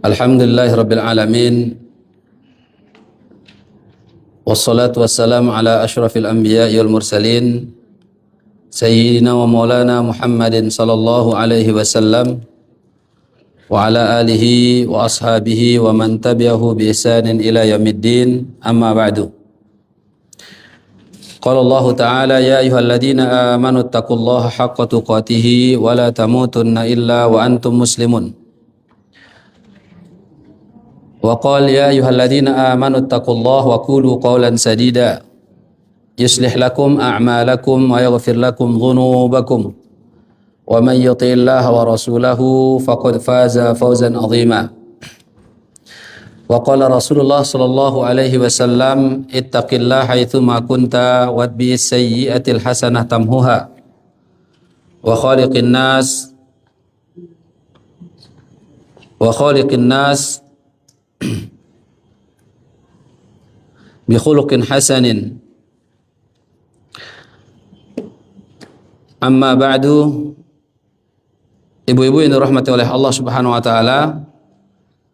Alhamdulillahirabbil alamin. Wassalatu wassalamu ala asyrafil anbiya'i wal mursalin sayyidina wa maulana Muhammadin sallallahu alaihi wasallam wa ala alihi wa ashabihi wa man tabi'ahu bi ihsanin ila yaumiddin. Amma ba'du. Qala Allah Ta'ala ya ayyuhalladzina amanu taqullaha haqqa tuqatih wa la tamutunna illa wa antum muslimun. Wa qala ya ayyuhalladzina amanu taqullaha wa qulu qawlan sadida yuslih lakum a'malakum wa yaghfir lakum dhunubakum wa man yuti'illaha wa rasulahu faqad faza fawzan 'azima. Wa qala Rasulullah sallallahu alaihi wasallam ittaqillaha haitsu ma kunta watbi'is sayyi'atil hasanah tamhuha wa khaliqin nas bi khuluqin hasanin. Amma ba'du. Ibu-ibu yang dirahmati oleh Allah Subhanahu wa taala,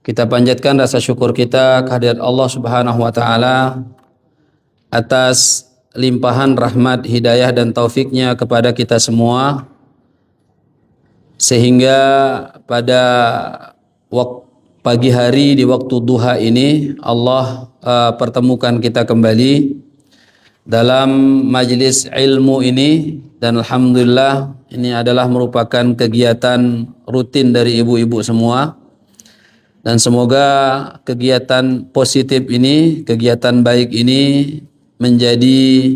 kita panjatkan rasa syukur kita kehadirat Allah Subhanahu wa taala atas limpahan rahmat, hidayah dan taufiknya kepada kita semua, sehingga pada pagi hari di waktu duha ini Allah pertemukan kita kembali dalam majelis ilmu ini, dan alhamdulillah ini adalah merupakan kegiatan rutin dari ibu-ibu semua. Dan semoga kegiatan positif ini, kegiatan baik ini menjadi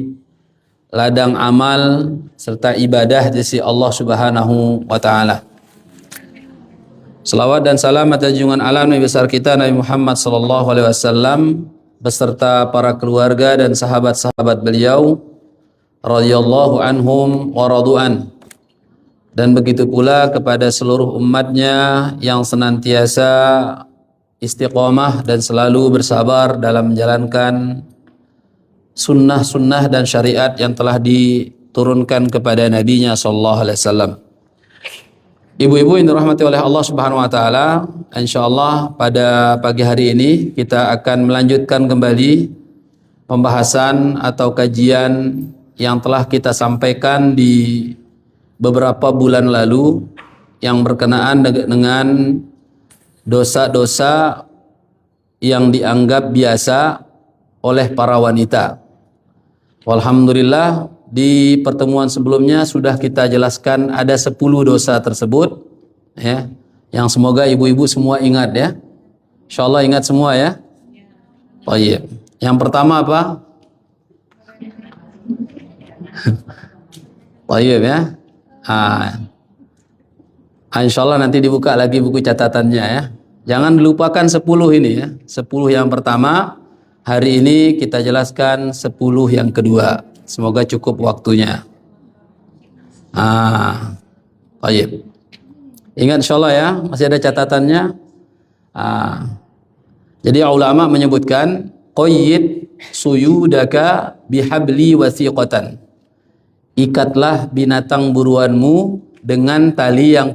ladang amal serta ibadah di sisi Allah Subhanahu wa taala. Selawat dan salam atas junjungan alam Nabi besar kita Nabi Muhammad sallallahu alaihi wasallam beserta para keluarga dan sahabat-sahabat beliau radhiyallahu anhum wa radu'an, dan begitu pula kepada seluruh umatnya yang senantiasa istiqomah dan selalu bersabar dalam menjalankan sunnah-sunnah dan syariat yang telah diturunkan kepada nabinya sallallahu alaihi wasallam. Ibu-ibu yang dirahmati oleh Allah Subhanahu wa taala, insyaallah pada pagi hari ini kita akan melanjutkan kembali pembahasan atau kajian yang telah kita sampaikan di beberapa bulan lalu yang berkenaan dengan dosa-dosa yang dianggap biasa oleh para wanita. Alhamdulillah, di pertemuan sebelumnya sudah kita jelaskan ada 10 dosa tersebut ya, yang semoga ibu-ibu semua ingat ya. Insyaallah ingat semua ya. Baik. Yang pertama apa? Baik ya. Insyaallah nanti dibuka lagi buku catatannya ya. Jangan dilupakan 10 ini ya. 10 yang pertama, hari ini kita jelaskan 10 yang kedua. Semoga cukup waktunya. Baik. Ingat insyaallah ya, masih ada catatannya. Jadi ulama menyebutkan qayyid suyudaka bihabli wasiqatan. Ikatlah binatang buruanmu dengan tali yang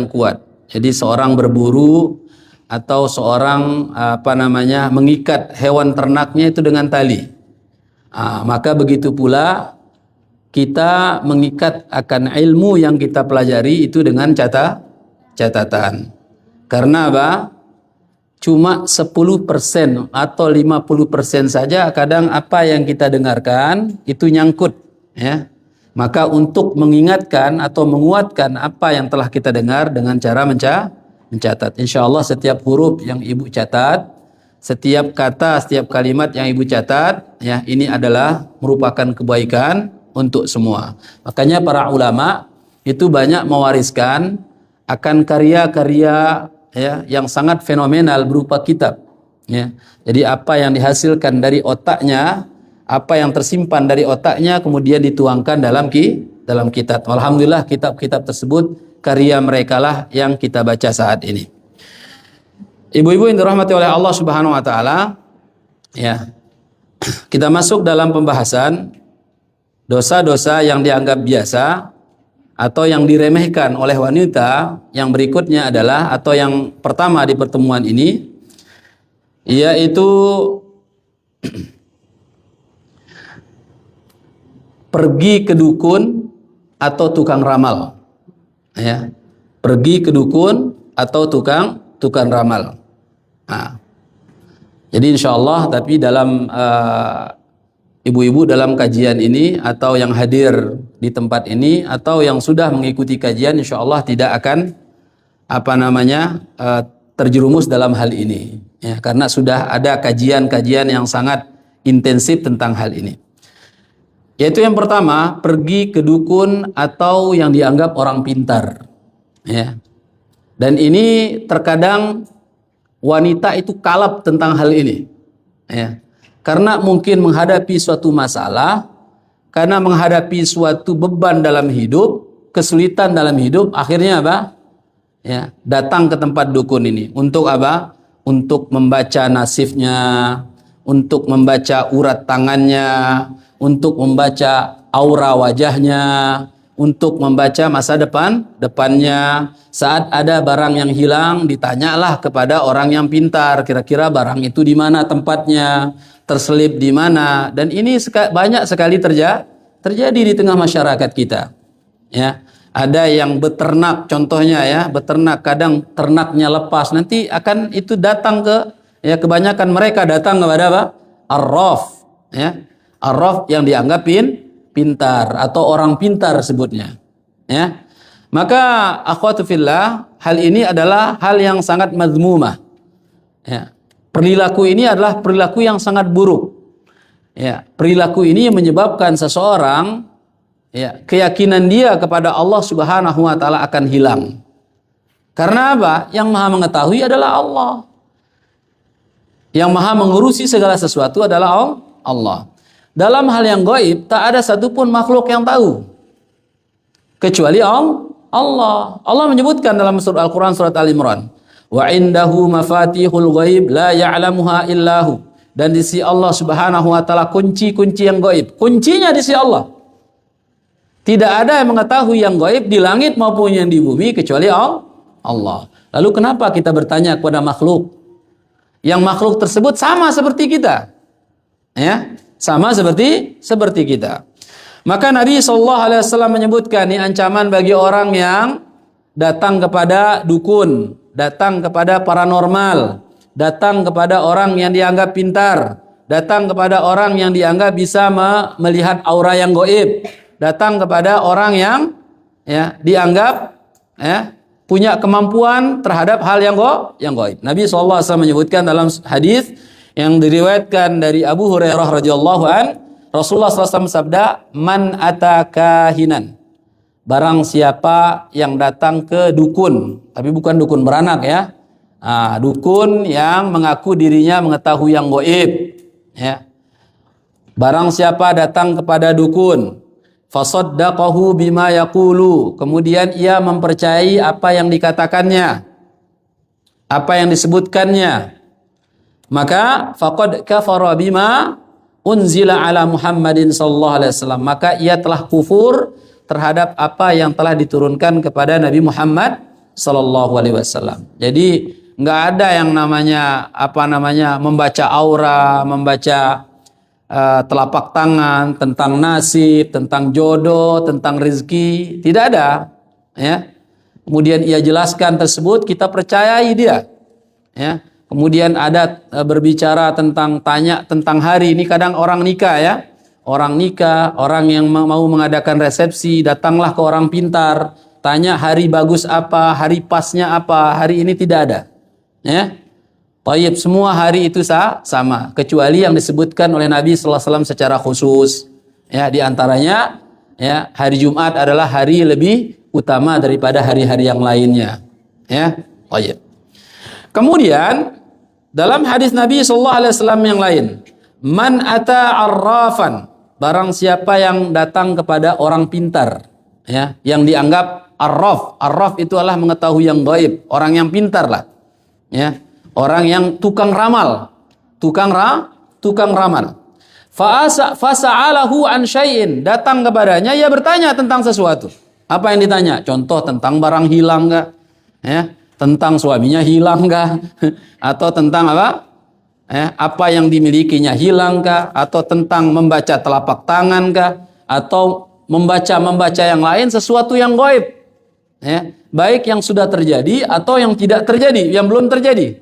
kuat. Jadi seorang berburu atau seorang mengikat hewan ternaknya itu dengan tali. Maka begitu pula kita mengikat akan ilmu yang kita pelajari itu dengan catatan. Karena apa? Cuma 10% atau 50% saja kadang apa yang kita dengarkan itu nyangkut ya. Maka untuk mengingatkan atau menguatkan apa yang telah kita dengar dengan cara mencatat. Insyaallah setiap huruf yang ibu catat, setiap kata, setiap kalimat yang ibu catat ya, ini adalah merupakan kebaikan untuk semua. Makanya para ulama itu banyak mewariskan akan karya-karya ya yang sangat fenomenal berupa kitab ya. Jadi apa yang dihasilkan dari otaknya, apa yang tersimpan dari otaknya kemudian dituangkan dalam kitab. Alhamdulillah kitab-kitab tersebut karya mereka lah yang kita baca saat ini. Ibu-ibu yang dirahmati oleh Allah Subhanahu wa taala, ya. Kita masuk dalam pembahasan dosa-dosa yang dianggap biasa atau yang diremehkan oleh wanita yang berikutnya adalah, atau yang pertama di pertemuan ini, yaitu pergi ke dukun atau tukang ramal. Ya, pergi ke dukun atau tukang ramal. Nah, jadi insya Allah, tapi dalam ibu-ibu dalam kajian ini, atau yang hadir di tempat ini, atau yang sudah mengikuti kajian, insya Allah tidak akan terjerumus dalam hal ini, ya, karena sudah ada kajian-kajian yang sangat intensif tentang hal ini. Yaitu yang pertama, pergi ke dukun atau yang dianggap orang pintar, ya. Dan ini terkadang wanita itu kalap tentang hal ini, ya. Karena mungkin menghadapi suatu masalah, karena menghadapi suatu beban dalam hidup, kesulitan dalam hidup, akhirnya apa? Ya, datang ke tempat dukun ini untuk apa? Untuk membaca nasibnya, untuk membaca urat tangannya, untuk membaca aura wajahnya, untuk membaca masa depannya. Saat ada barang yang hilang, ditanyalah kepada orang yang pintar, kira-kira barang itu di mana tempatnya, terselip di mana. Dan ini banyak sekali terjadi di tengah masyarakat kita, ya. Ada yang beternak, contohnya ya, beternak, kadang ternaknya lepas, nanti akan itu datang ke, ya, kebanyakan mereka datang kepada apa? Arraf, ya. Arraf yang dianggap pintar atau orang pintar sebutnya, ya. Maka akhwatu fillah, hal ini adalah hal yang sangat mazmumah, ya. Perilaku ini adalah perilaku yang sangat buruk, ya. Perilaku ini menyebabkan seseorang, ya, keyakinan dia kepada Allah Subhanahu wa taala akan hilang. Karena apa? Yang Maha mengetahui adalah Allah. Yang Maha mengurusi segala sesuatu adalah Allah. Dalam hal yang gaib, tak ada satupun makhluk yang tahu kecuali Allah. Allah menyebutkan dalam surah Al-Quran, surat Al-Imran, wa indahu mafatihul ghaib la ya'lamuha illahu. Dan di sisi Allah Subhanahu wa taala kunci-kunci yang gaib, kuncinya di sisi Allah. Tidak ada yang mengetahui yang gaib di langit maupun yang di bumi kecuali Allah. Lalu kenapa kita bertanya kepada makhluk? Yang makhluk tersebut sama seperti kita, ya, sama seperti kita. Maka Nabi SAW menyebutkan ini ancaman bagi orang yang datang kepada dukun, datang kepada paranormal, datang kepada orang yang dianggap pintar, datang kepada orang yang dianggap bisa melihat aura yang gaib, datang kepada orang yang, ya, dianggap, ya, punya kemampuan terhadap hal yang gaib. Nabi SAW menyebutkan dalam hadis yang diriwayatkan dari Abu Hurairah radhiyallahu an, Rasulullah SAW sabda, man atakahinan, barang siapa yang datang ke dukun, tapi bukan dukun beranak, ya, dukun yang mengaku dirinya mengetahui yang gaib, ya. Barang siapa datang kepada dukun, fasaddaqahu bima yaqulu, kemudian ia mempercayai apa yang dikatakannya, apa yang disebutkannya, maka faqad kafara bima unzila ala Muhammadin sallallahu alaihi wasallam, maka ia telah kufur terhadap apa yang telah diturunkan kepada Nabi Muhammad sallallahu alaihi wasallam. Jadi nggak ada yang namanya membaca aura, membaca telapak tangan, tentang nasib, tentang jodoh, tentang rezeki, tidak ada, ya. Kemudian ia jelaskan tersebut, kita percayai dia, ya. Kemudian ada berbicara tanya tentang hari. Ini kadang orang nikah, ya, orang nikah, orang yang mau mengadakan resepsi, datanglah ke orang pintar, tanya hari bagus apa, hari pasnya apa. Hari ini tidak ada, ya. Tayyib, semua hari itu sama, kecuali yang disebutkan oleh Nabi sallallahu alaihi wasallam secara khusus, ya, di antaranya, ya, hari Jumat adalah hari lebih utama daripada hari-hari yang lainnya, ya. Tayyib. Kemudian dalam hadis Nabi sallallahu alaihi wasallam yang lain, man ata arrafan, barang siapa yang datang kepada orang pintar, ya, yang dianggap arraf itu adalah mengetahui yang gaib, orang yang pintar lah, ya. Orang yang tukang ramal, tukang ramal. Fasa'alahu an syai'in, datang kepadanya, ia bertanya tentang sesuatu. Apa yang ditanya? Contoh tentang barang hilang nggak? Ya, tentang suaminya hilang nggak? Atau tentang apa? Apa yang dimilikinya hilang kah? Atau tentang membaca telapak tangan kah? Atau membaca yang lain sesuatu yang gaib? Baik yang sudah terjadi atau yang tidak terjadi, yang belum terjadi.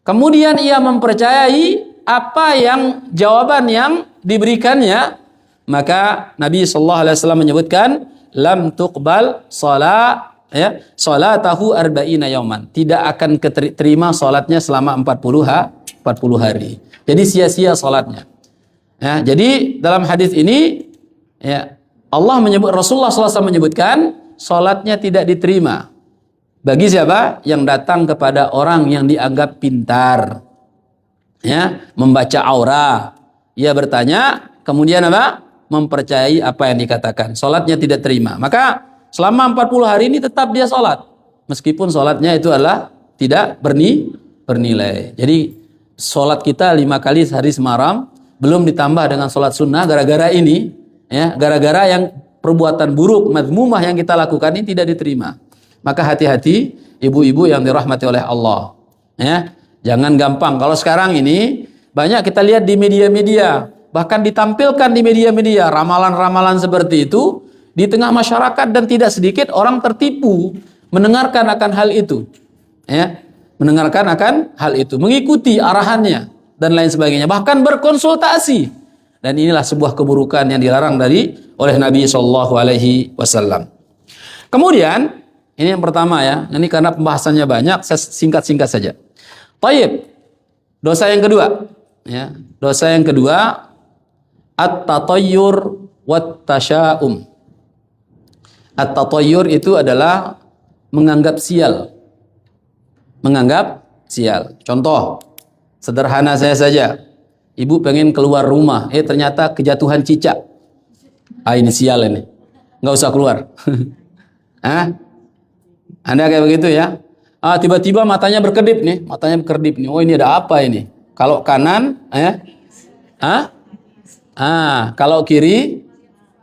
Kemudian ia mempercayai apa yang jawaban yang diberikannya, maka Nabi sallallahu alaihi wasallam menyebutkan lam tuqbal salatahu arba'ina yauman, tidak akan terima salatnya selama 40 hari. Jadi sia-sia salatnya. Ya, jadi dalam hadis ini ya Rasulullah SAW menyebutkan salatnya tidak diterima bagi siapa? Yang datang kepada orang yang dianggap pintar, ya, membaca aura. Ia bertanya, kemudian apa? Mempercayai apa yang dikatakan. Salatnya tidak terima. Maka selama 40 hari ini tetap dia salat, meskipun salatnya itu adalah tidak bernilai. Jadi salat kita 5 kali sehari semalam belum ditambah dengan salat sunnah gara-gara ini, ya, gara-gara yang perbuatan buruk madmumah yang kita lakukan ini tidak diterima. Maka hati-hati ibu-ibu yang dirahmati oleh Allah, ya. Jangan gampang. Kalau sekarang ini banyak kita lihat di media-media, bahkan ditampilkan di media-media ramalan-ramalan seperti itu di tengah masyarakat, dan tidak sedikit orang tertipu mendengarkan akan hal itu, ya, mendengarkan akan hal itu, mengikuti arahannya dan lain sebagainya, bahkan berkonsultasi. Dan inilah sebuah keburukan yang dilarang oleh Nabi Shallallahu Alaihi Wasallam. Kemudian ini yang pertama, ya, ini karena pembahasannya banyak, saya singkat-singkat saja. Tayyib, dosa yang kedua, ya, dosa yang kedua at-tatayyur wat-tasya'um. At-tatayyur itu adalah menganggap sial. Menganggap sial. Contoh sederhana saya saja. Ibu pengen keluar rumah, ternyata kejatuhan cicak. Ini sial ini. Nggak usah keluar. Anda kayak begitu, ya? Tiba-tiba matanya berkedip nih, Oh, ini ada apa ini? Kalau kanan, kalau kiri,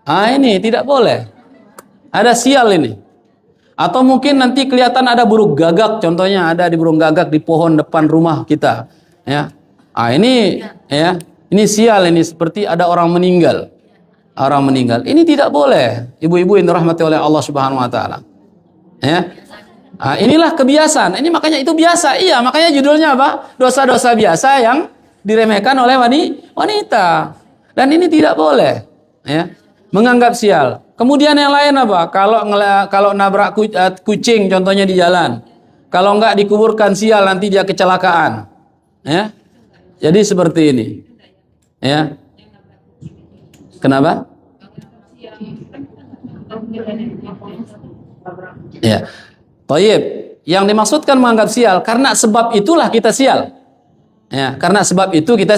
ini tidak boleh. Ada sial ini. Atau mungkin nanti kelihatan ada burung gagak, contohnya ada di burung gagak di pohon depan rumah kita, ya. Ini, ya, ini sial ini, seperti ada orang meninggal. Orang meninggal. Ini tidak boleh. Ibu-ibu yang dirahmati oleh Allah Subhanahu wa taala. Ya. Inilah kebiasaan. Ini makanya itu biasa. Iya, makanya judulnya apa? Dosa-dosa biasa yang diremehkan oleh wanita. Dan ini tidak boleh, ya. Menganggap sial. Kemudian yang lain apa? Kalau nabrak kucing contohnya di jalan. Kalau enggak dikuburkan sial, nanti dia kecelakaan. Ya. Jadi seperti ini. Ya. Kenapa? Ya. Thayyib, yang dimaksudkan menganggap sial karena sebab itulah kita sial. Ya, karena sebab itu kita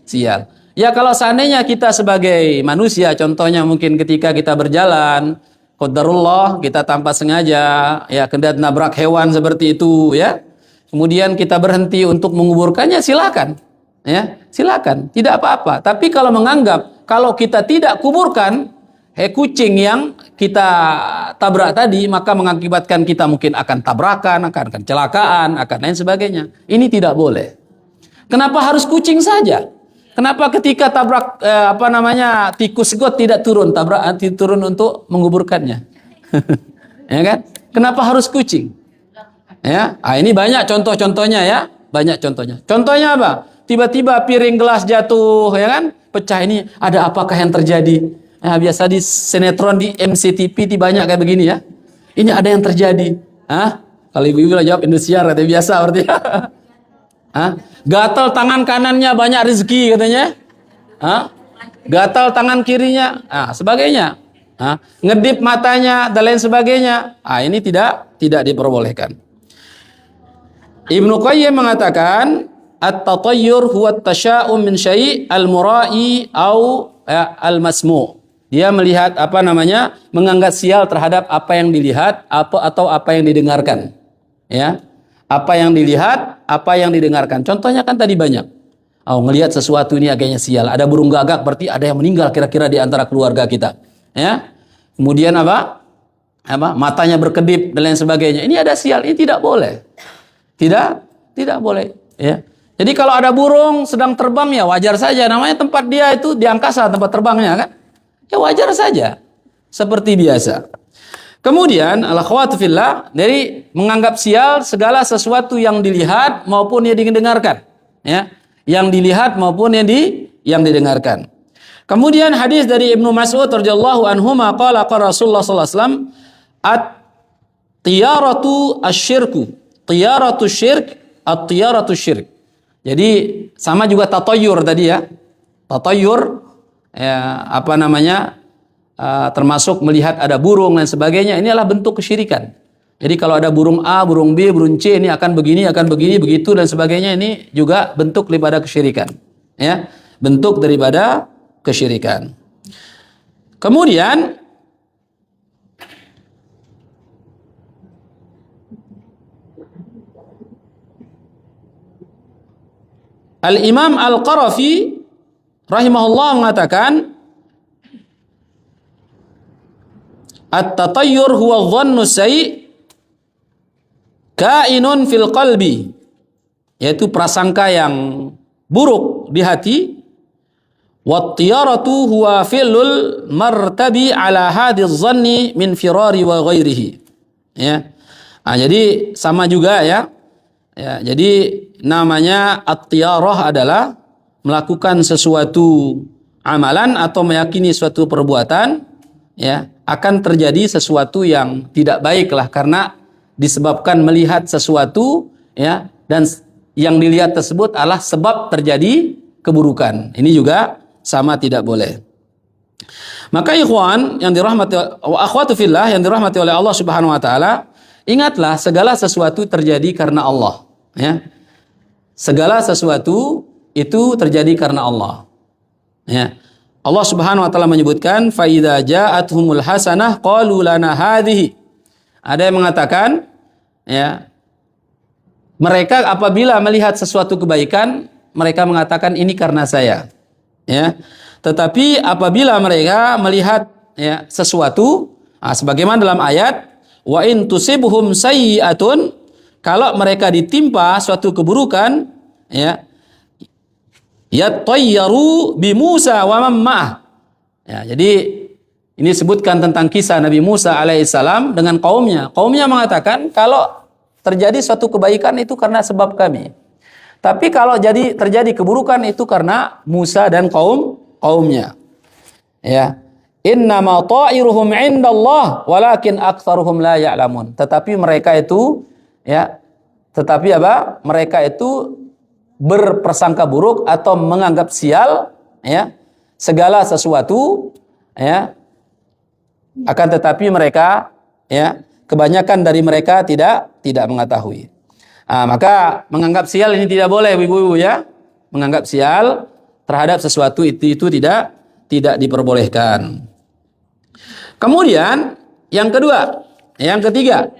sial. Ya, kalau seandainya kita sebagai manusia, contohnya mungkin ketika kita berjalan, qadarullah kita tanpa sengaja, ya, kemudian nabrak hewan seperti itu, ya. Kemudian kita berhenti untuk menguburkannya, silakan. Ya, silakan, tidak apa-apa. Tapi kalau menganggap kalau kita tidak kuburkan kucing yang kita tabrak tadi, maka mengakibatkan kita mungkin akan tabrakan, akan kecelakaan, akan lain sebagainya. Ini tidak boleh. Kenapa harus kucing saja? Kenapa ketika tabrak tikus got tidak turun untuk menguburkannya? Ya kan? Kenapa harus kucing? Ya, ini banyak contoh-contohnya, ya, banyak contohnya. Contohnya apa? Tiba-tiba piring gelas jatuh, ya kan? Pecah. Ini ada apakah yang terjadi? Ya, biasa di sinetron di MCTV banyak kayak begini, ya. Ini ada yang terjadi. Kalau ibu-ibu jawab Indosiar, katanya biasa berarti. Gatal tangan kanannya banyak rezeki katanya. Gatal tangan kirinya, sebagainya. Ngedip matanya dan lain sebagainya. Ini tidak diperbolehkan. Ibnu Qayyim mengatakan at-tatayyur huwa at-tasya'um min syai' al-mura'i au al-masmu'. Dia melihat menganggap sial terhadap apa yang dilihat atau apa yang didengarkan. Ya. Apa yang dilihat, apa yang didengarkan. Contohnya kan tadi banyak. Ngelihat sesuatu ini agaknya sial. Ada burung gagak, berarti ada yang meninggal kira-kira di antara keluarga kita. Ya. Kemudian apa? matanya berkedip dan lain sebagainya. Ini ada sial, ini tidak boleh. Tidak boleh, ya. Jadi kalau ada burung sedang terbang ya wajar saja, namanya tempat dia itu di angkasa tempat terbangnya kan. Ya wajar saja. Seperti biasa. Kemudian al-akhwat fillah, dari menganggap sial segala sesuatu yang dilihat maupun yang didengarkan, ya. Yang dilihat maupun yang didengarkan. Kemudian hadis dari Ibnu Mas'ud radhiyallahu anhu qala Rasulullah sallallahu alaihi wasallam at-tiyaratu asyirku. Tiyaratu syirk, at-tiyaratu syirk. Jadi sama juga tatoyur tadi ya. Tatoyur ya, termasuk melihat ada burung dan sebagainya, ini adalah bentuk kesyirikan. Jadi kalau ada burung A, burung B, burung C, ini akan begini, begitu dan sebagainya, ini juga bentuk daripada kesyirikan. Ya, bentuk daripada kesyirikan. Kemudian Al-Imam Al-Qarafi rahimahullah mengatakan at-tatayyur huwa dhannu sayyi kainun fil qalbi, yaitu prasangka yang buruk di hati. Wat-tiyaratu huwa filul martabi ala hadhiz dhanni min firari wa ghairihi. Ya. Jadi sama juga ya. Ya, jadi namanya at-tiyarah adalah melakukan sesuatu amalan atau meyakini suatu perbuatan, ya, akan terjadi sesuatu yang tidak baiklah karena disebabkan melihat sesuatu, ya, dan yang dilihat tersebut adalah sebab terjadi keburukan. Ini juga sama, tidak boleh. Maka ikhwan yang dirahmati wa akhwatu fillah yang dirahmati oleh Allah Subhanahu wa taala, ingatlah segala sesuatu terjadi karena Allah, ya. Segala sesuatu itu terjadi karena Allah. Ya. Allah Subhanahu wa taala menyebutkan fa idza ja'atuhumul hasanah qalu lana hadhihi. Ada yang mengatakan, ya, mereka apabila melihat sesuatu kebaikan, mereka mengatakan ini karena saya. Ya. Tetapi apabila mereka melihat, ya, sesuatu, sebagaimana dalam ayat wa in tusibhum sayyi'atun, kalau mereka ditimpa suatu keburukan, ya, yatayyaru bi Musa wa man ma'ah. Ya, jadi ini disebutkan tentang kisah Nabi Musa alaihissalam dengan kaumnya. Kaumnya mengatakan kalau terjadi suatu kebaikan itu karena sebab kami. Tapi kalau terjadi keburukan itu karena Musa dan kaumnya. Ya. Innama ta'iruhum 'indallah walakin aktsaruhum la ya'lamun. Tetapi mereka itu, ya, mereka itu berprasangka buruk atau menganggap sial, ya, segala sesuatu, ya, akan tetapi mereka, ya, kebanyakan dari mereka tidak mengetahui. Maka menganggap sial ini tidak boleh, ibu-ibu, ya. Menganggap sial terhadap sesuatu itu tidak diperbolehkan. Kemudian yang ketiga,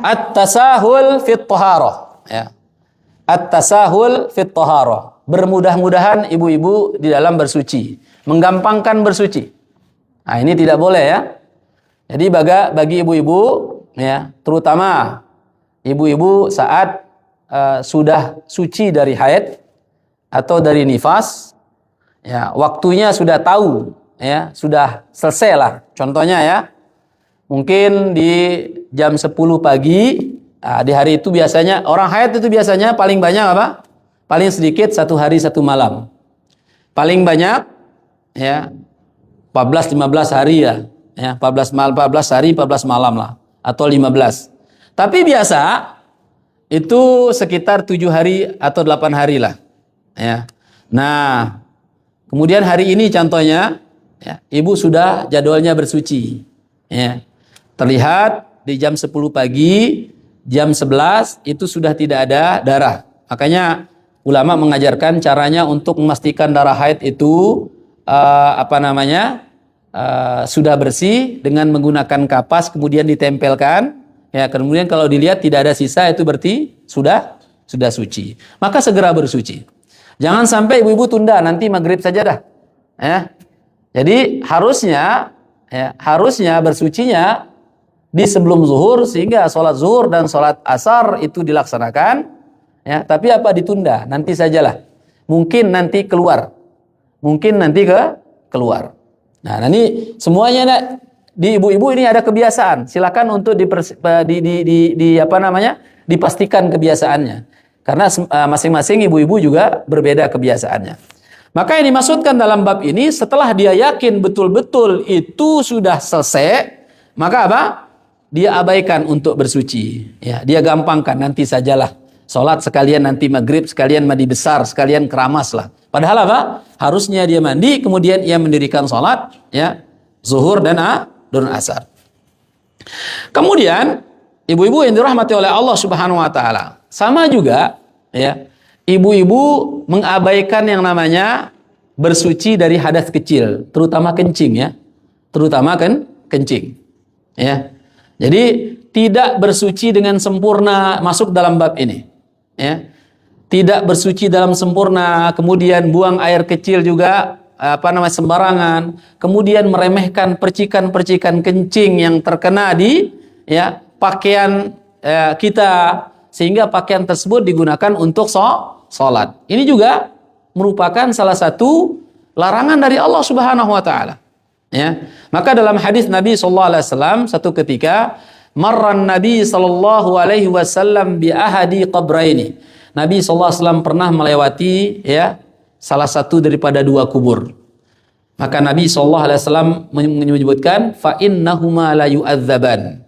at-tasahul fit taharah, ya. At-tasahul fit taharah, bermudah-mudahan ibu-ibu di dalam bersuci, menggampangkan bersuci. Ini tidak boleh, ya. Jadi bagi ibu-ibu, ya, terutama ibu-ibu saat sudah suci dari haid atau dari nifas, ya, waktunya sudah tahu, ya, sudah selesai lah. Contohnya, ya, mungkin di jam 10 pagi, di hari itu biasanya, orang haid itu biasanya paling banyak apa? Paling sedikit 1 hari 1 malam. Paling banyak, ya, 14-15 hari ya. 14 hari 14 malam lah. Atau 15. Tapi biasa, itu sekitar 7 hari atau 8 hari lah. Ya. Nah, kemudian hari ini contohnya, ya, ibu sudah jadwalnya bersuci. Ya. Terlihat di jam 10 pagi, jam 11 itu sudah tidak ada darah. Makanya ulama mengajarkan caranya untuk memastikan darah haid itu sudah bersih dengan menggunakan kapas kemudian ditempelkan. Ya, kemudian kalau dilihat tidak ada sisa itu berarti sudah suci. Maka segera bersuci. Jangan sampai ibu-ibu tunda nanti maghrib saja dah. Ya. Jadi harusnya bersucinya di sebelum zuhur sehingga sholat zuhur dan sholat asar itu dilaksanakan. Ya, tapi apa ditunda? Nanti sajalah. Mungkin nanti keluar. Keluar. Nah, ini semuanya di ibu-ibu ini ada kebiasaan. Silakan untuk dipastikan kebiasaannya. Karena masing-masing ibu-ibu juga berbeda kebiasaannya. Maka yang dimaksudkan dalam bab ini setelah dia yakin betul-betul itu sudah selesai, maka apa? Dia abaikan untuk bersuci. Ya, dia gampangkan nanti sajalah. Salat sekalian nanti maghrib, sekalian mandi besar, sekalian keramas lah. Padahal apa? Harusnya dia mandi, kemudian ia mendirikan salat, ya, zuhur dan asar. Kemudian ibu-ibu yang dirahmati oleh Allah Subhanahu wa taala, sama juga, ya. Ibu-ibu mengabaikan yang namanya bersuci dari hadas kecil, terutama kencing, ya. Terutama kencing. Ya. Jadi tidak bersuci dengan sempurna masuk dalam bab ini. Ya. Tidak bersuci dalam sempurna, kemudian buang air kecil juga sembarangan, kemudian meremehkan percikan-percikan kencing yang terkena di pakaian kita, sehingga pakaian tersebut digunakan untuk sholat. Ini juga merupakan salah satu larangan dari Allah Subhanahu wa taala. Ya. Maka dalam hadis Nabi sallallahu alaihi wasallam satu ketika marran Nabi sallallahu alaihi wasallam bi ahadi qabraini. Nabi sallallahu alaihi wasallam pernah melewati salah satu daripada dua kubur. Maka Nabi sallallahu alaihi wasallam menyebutkan fa innahuma la yu'adzaban.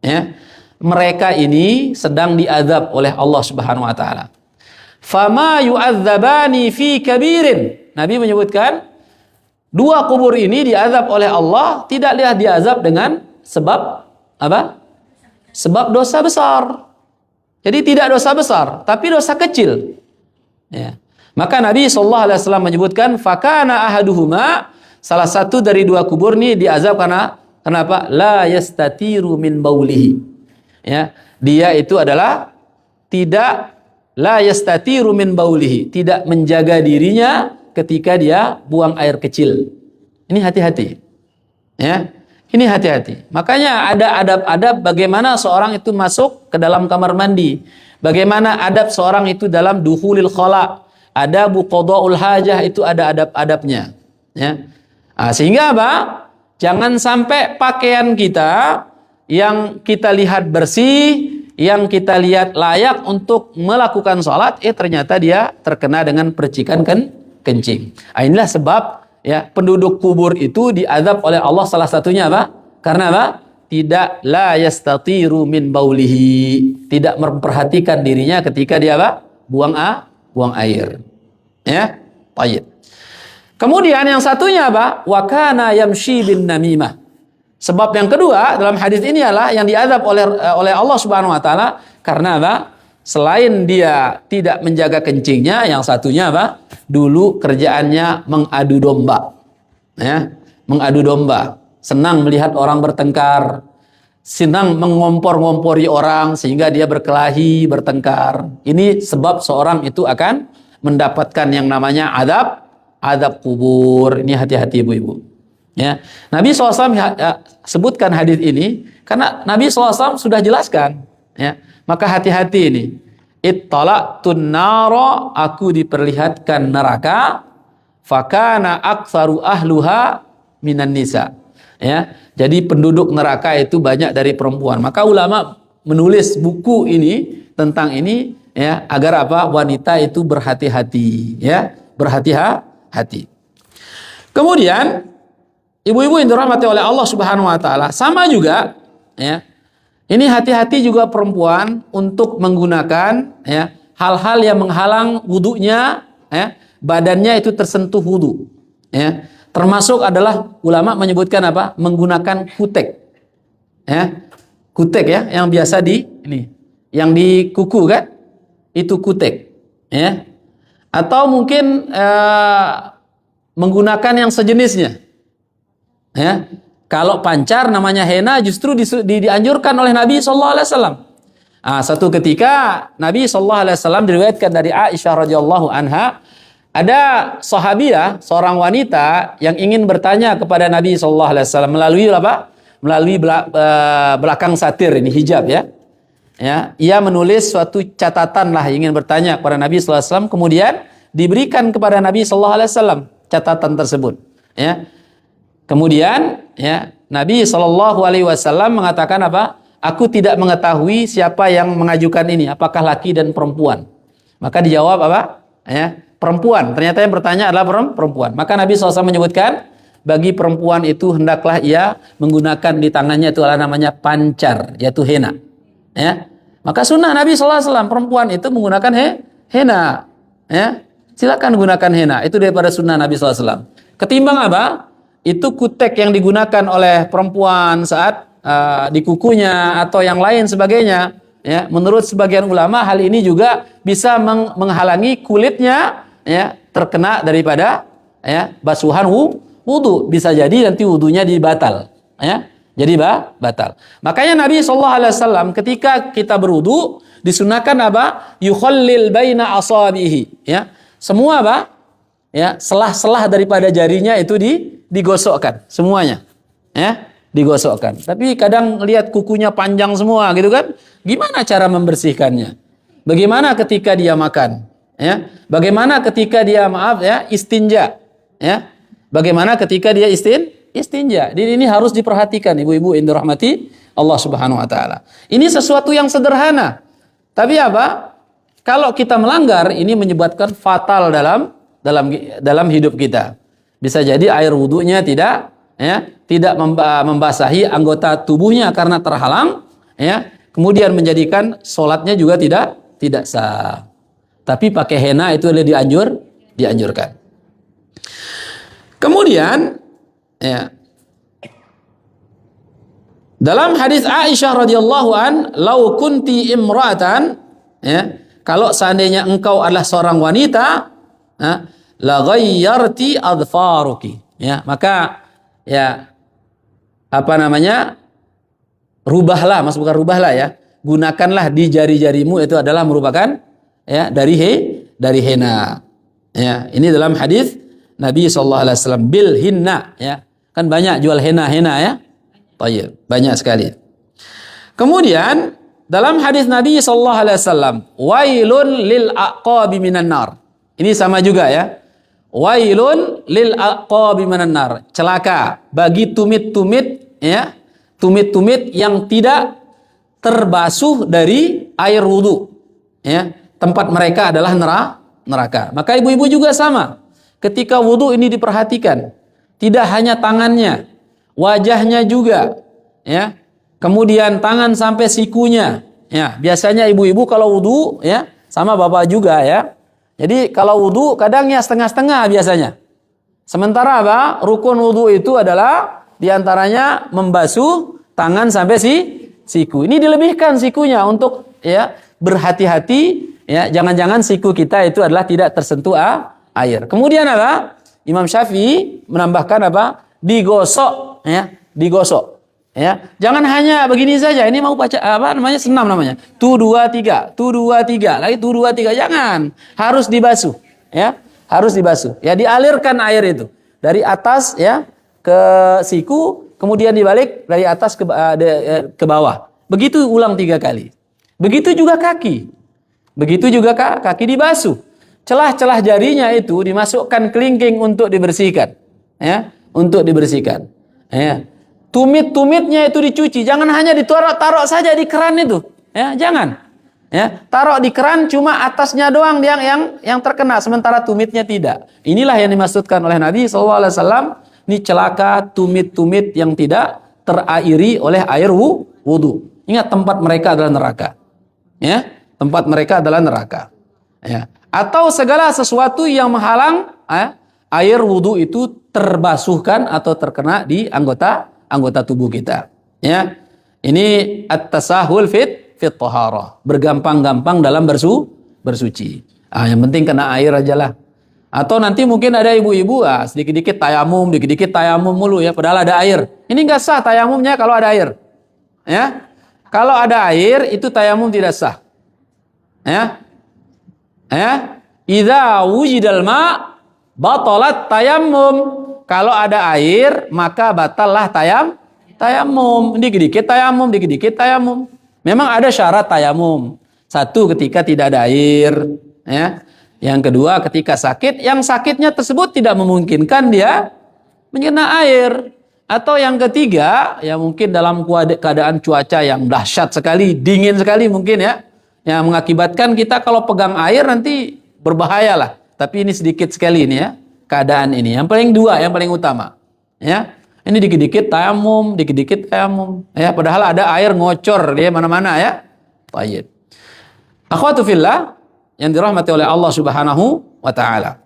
Ya. Mereka ini sedang diazab oleh Allah Subhanahu wa taala. Fama yu'adzabani fi kabirin. Nabi menyebutkan dua kubur ini diazab oleh Allah, tidak lihat diazab dengan sebab apa? Sebab dosa besar. Jadi tidak dosa besar, tapi dosa kecil. Ya. Maka Nabi sallallahu alaihi wasallam menyebutkan fakana ahaduhuma, salah satu dari dua kubur ini diazab karena kenapa? La yastatiru min baulihi. Ya, dia itu adalah tidak la yastatiru min baulihi, tidak menjaga dirinya ketika dia buang air kecil. Ini hati-hati. Ya. Ini hati-hati. Makanya ada adab-adab bagaimana seorang itu masuk ke dalam kamar mandi. Bagaimana adab seorang itu dalam dukhulil khala. Adabu qada'ul hajah, itu ada adab-adabnya. Ya. Nah, sehingga apa? Jangan sampai pakaian kita yang kita lihat bersih, yang kita lihat layak untuk melakukan sholat, ternyata dia terkena dengan percikan kencing. Nah, inilah sebab penduduk kubur itu diazab oleh Allah, salah satunya apa? Karena apa? Tidak la yastatiru min baulihi, tidak memperhatikan dirinya ketika dia apa? Buang air. Ya, baik. Kemudian yang satunya apa? Wa kana yamshi bin namimah. Sebab yang kedua dalam hadis ini adalah yang diazab oleh Allah Subhanahu wa taala karena apa? Selain dia tidak menjaga kencingnya, yang satunya apa? Dulu kerjaannya mengadu domba. Ya, mengadu domba. Senang melihat orang bertengkar, senang mengompor-ngompori orang sehingga dia berkelahi, bertengkar. Ini sebab seorang itu akan mendapatkan yang namanya azab kubur. Ini hati-hati ibu-ibu. Ya, Nabi SAW sebutkan hadis ini karena Nabi SAW sudah jelaskan. Ya, maka hati-hati ini. Ittala'tun nara, aku diperlihatkan neraka. Fakana aktsaru ahluha minan nisa. Ya, jadi penduduk neraka itu banyak dari perempuan. Maka ulama menulis buku ini tentang ini, ya, agar apa? Wanita itu berhati-hati, ya, berhati-hati. Kemudian ibu-ibu yang dirahmati oleh Allah Subhanahu wa taala, sama juga, ya. Ini hati-hati juga perempuan untuk menggunakan, ya, hal-hal yang menghalang wudunya, ya, badannya itu tersentuh wudu, ya. Termasuk adalah ulama menyebutkan apa? Menggunakan kutek. Ya. Kutek, ya, yang biasa yang di kuku kan? Itu kutek, ya. Atau mungkin menggunakan yang sejenisnya. Ya, kalau pancar namanya henna justru dianjurkan oleh Nabi sallallahu alaihi wasallam. Satu ketika Nabi sallallahu alaihi wasallam diriwayatkan dari Aisyah radhiyallahu anha, Ada sahabiah, seorang wanita yang ingin bertanya kepada Nabi sallallahu alaihi wasallam melalui apa? Melalui belakang satir ini, hijab ya. Ya, ia menulis suatu catatan lah, ingin bertanya kepada Nabi sallallahu alaihi wasallam, kemudian diberikan kepada Nabi sallallahu alaihi wasallam catatan tersebut, ya. Kemudian ya, Nabi sallallahu alaihi wasallam mengatakan apa? Aku tidak mengetahui siapa yang mengajukan ini, apakah laki dan perempuan. Maka dijawab apa? Ya, perempuan. Ternyata yang bertanya adalah perempuan. Maka Nabi SAW menyebutkan, bagi perempuan itu hendaklah ia menggunakan di tangannya itu adalah namanya pancar, yaitu henna. Ya. Maka sunnah Nabi SAW perempuan itu menggunakan henna. Ya. Silakan gunakan henna. Itu daripada sunnah Nabi SAW. Ketimbang apa? Itu kutek yang digunakan oleh perempuan saat di kukunya atau yang lain sebagainya. Ya, menurut sebagian ulama hal ini juga bisa menghalangi kulitnya ya terkena daripada ya basuhan wudu. Bisa jadi nanti wudunya dibatal ya. Jadi batal. Makanya Nabi SAW ketika kita berwudu disunahkan apa? Yukhallil baina asabihi ya. Semua apa? Ya, selah-selah daripada jarinya itu digosokkan semuanya. Ya, digosokkan. Tapi kadang lihat kukunya panjang semua gitu kan? Gimana cara membersihkannya? Bagaimana ketika dia makan? Ya, bagaimana ketika dia istinja? Ya, bagaimana ketika dia istinja? Ini harus diperhatikan ibu-ibu yang dirahmati Allah Subhanahu wa taala. Ini sesuatu yang sederhana. Tapi apa? Kalau kita melanggar ini menyebabkan fatal dalam hidup kita. Bisa jadi air wudunya tidak membasahi anggota tubuhnya karena terhalang ya. Kemudian menjadikan sholatnya juga tidak sah. Tapi pakai henna itu adalah dianjurkan. Kemudian ya, dalam hadis Aisyah radhiyallahu an, "Lau kunti imra'atan," ya, kalau seandainya engkau adalah seorang wanita, ya, la ghayyarti adfaruki, ya, maka ya apa namanya? Rubahlah, bukan rubahlah ya. Gunakanlah di jari-jarimu itu adalah merupakan ya dari henna. Ya, ini dalam hadis Nabi sallallahu alaihi wasallam bil hinna ya. Kan banyak jual henna ya. Thayyib, banyak sekali. Kemudian dalam hadis Nabi sallallahu alaihi wasallam, wailun lil aqabi minan nar. Ini sama juga ya. Wailun lil aqabi minan nar. Celaka bagi tumit-tumit ya. Tumit-tumit yang tidak terbasuh dari air wudu. Ya, tempat mereka adalah neraka. Maka ibu-ibu juga sama. Ketika wudu ini diperhatikan. Tidak hanya tangannya, wajahnya juga. Ya. Kemudian tangan sampai sikunya. Ya, biasanya ibu-ibu kalau wudu ya, sama bapak juga ya. Jadi kalau wudu kadang ya setengah-setengah biasanya. Sementara apa? Rukun wudu itu adalah diantaranya membasuh tangan sampai siku. Ini dilebihkan sikunya untuk ya berhati-hati ya, jangan-jangan siku kita itu adalah tidak tersentuh air. Kemudian apa? Imam Syafi'i menambahkan apa? Digosok ya, digosok. Ya, jangan hanya begini saja. Ini mau baca apa namanya? Senam namanya. Tu 2 3, tu 2 3, lagi tu 2 3. Jangan. Harus dibasuh ya. Harus dibasuh. Ya, dialirkan air itu dari atas ya ke siku, kemudian dibalik dari atas ke bawah. Begitu ulang 3 kali. Begitu juga kaki. Begitu juga kaki dibasuh. Celah-celah jarinya itu dimasukkan kelingking untuk dibersihkan. Ya, untuk dibersihkan. Ya. Tumit-tumitnya itu dicuci. Jangan hanya ditaruh saja di keran itu. Ya, jangan. Ya, taruh di keran cuma atasnya doang yang terkena, sementara tumitnya tidak. Inilah yang dimaksudkan oleh Nabi SAW. Ini celaka tumit-tumit yang tidak terairi oleh air wudu. Ingat, tempat mereka adalah neraka. Ya, tempat mereka adalah neraka. Ya. Atau segala sesuatu yang menghalang air wudu itu terbasuhkan atau terkena di anggota tubuh kita. Ya, ini at-tasahul fit taharah, bergampang-gampang dalam bersuci. Yang penting kena air aja lah. Atau nanti mungkin ada ibu-ibu sedikit-dikit tayamum mulu ya, padahal ada air. Ini nggak sah tayamumnya kalau ada air. Ya, kalau ada air itu tayamum tidak sah. Ya, Idza wujidal ma batalat tayammum. Kalau ada air maka batallah tayamum. Dikit-dikit tayamum, dikit-dikit tayamum. Memang ada syarat tayamum. Satu, ketika tidak ada air, ya. Yang kedua, ketika sakit, yang sakitnya tersebut tidak memungkinkan dia menyena air. Atau yang ketiga, ya mungkin dalam keadaan cuaca yang dahsyat sekali, dingin sekali mungkin ya, yang mengakibatkan kita kalau pegang air nanti berbahaya lah. Tapi ini sedikit sekali ini ya, keadaan ini. Yang paling dua, yang paling utama. Ya, ini dikit-dikit tayamum, dikit-dikit tayamum. Ya, padahal ada air ngocor dia mana-mana ya. Baik. Akhwatu fillah yang dirahmati oleh Allah Subhanahu wa taala.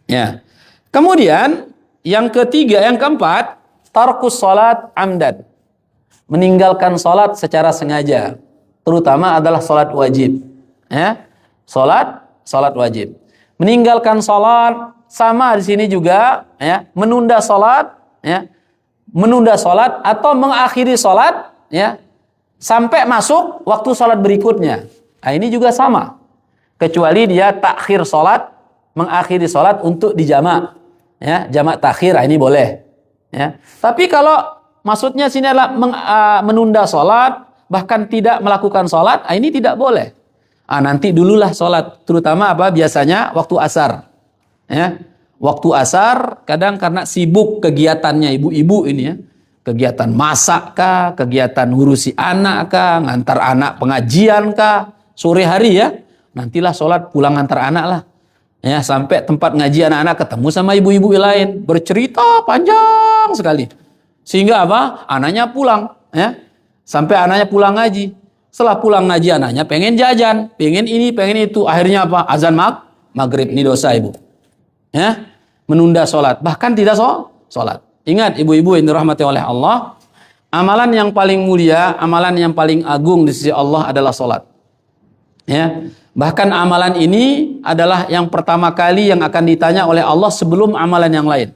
Ya. Kemudian yang ketiga, yang keempat, tarkus salat amdan. Meninggalkan salat secara sengaja. Terutama adalah salat wajib. Ya. Salat wajib. Meninggalkan salat sama di sini juga ya, menunda salat ya. Menunda salat atau mengakhiri salat ya sampai masuk waktu salat berikutnya. Nah, ini juga sama. Kecuali dia takhir salat, mengakhiri salat untuk dijamak. Ya, jamak takhir, ini boleh. Ya. Tapi kalau maksudnya sini adalah menunda salat, bahkan tidak melakukan salat, ini tidak boleh. Nanti dululah salat, terutama apa? Biasanya waktu asar. Ya. Waktu asar, kadang karena sibuk kegiatannya ibu-ibu ini ya. Kegiatan masak kah, kegiatan ngurusi anak kah, ngantar anak pengajian kah, sore hari ya, nantilah sholat pulang antar anak lah. Ya, sampai tempat ngaji anak-anak ketemu sama ibu-ibu lain, bercerita panjang sekali. Sehingga apa? Anaknya pulang. Ya. Sampai anaknya pulang ngaji. Setelah pulang ngaji anaknya pengen jajan, pengen ini, pengen itu. Akhirnya apa? Azan maghrib. Ini dosa ibu. Ya. Menunda sholat. Bahkan tidak sholat. Ingat ibu-ibu yang dirahmati oleh Allah. Amalan yang paling mulia, amalan yang paling agung di sisi Allah adalah sholat. Ya, bahkan amalan ini adalah yang pertama kali yang akan ditanya oleh Allah sebelum amalan yang lain.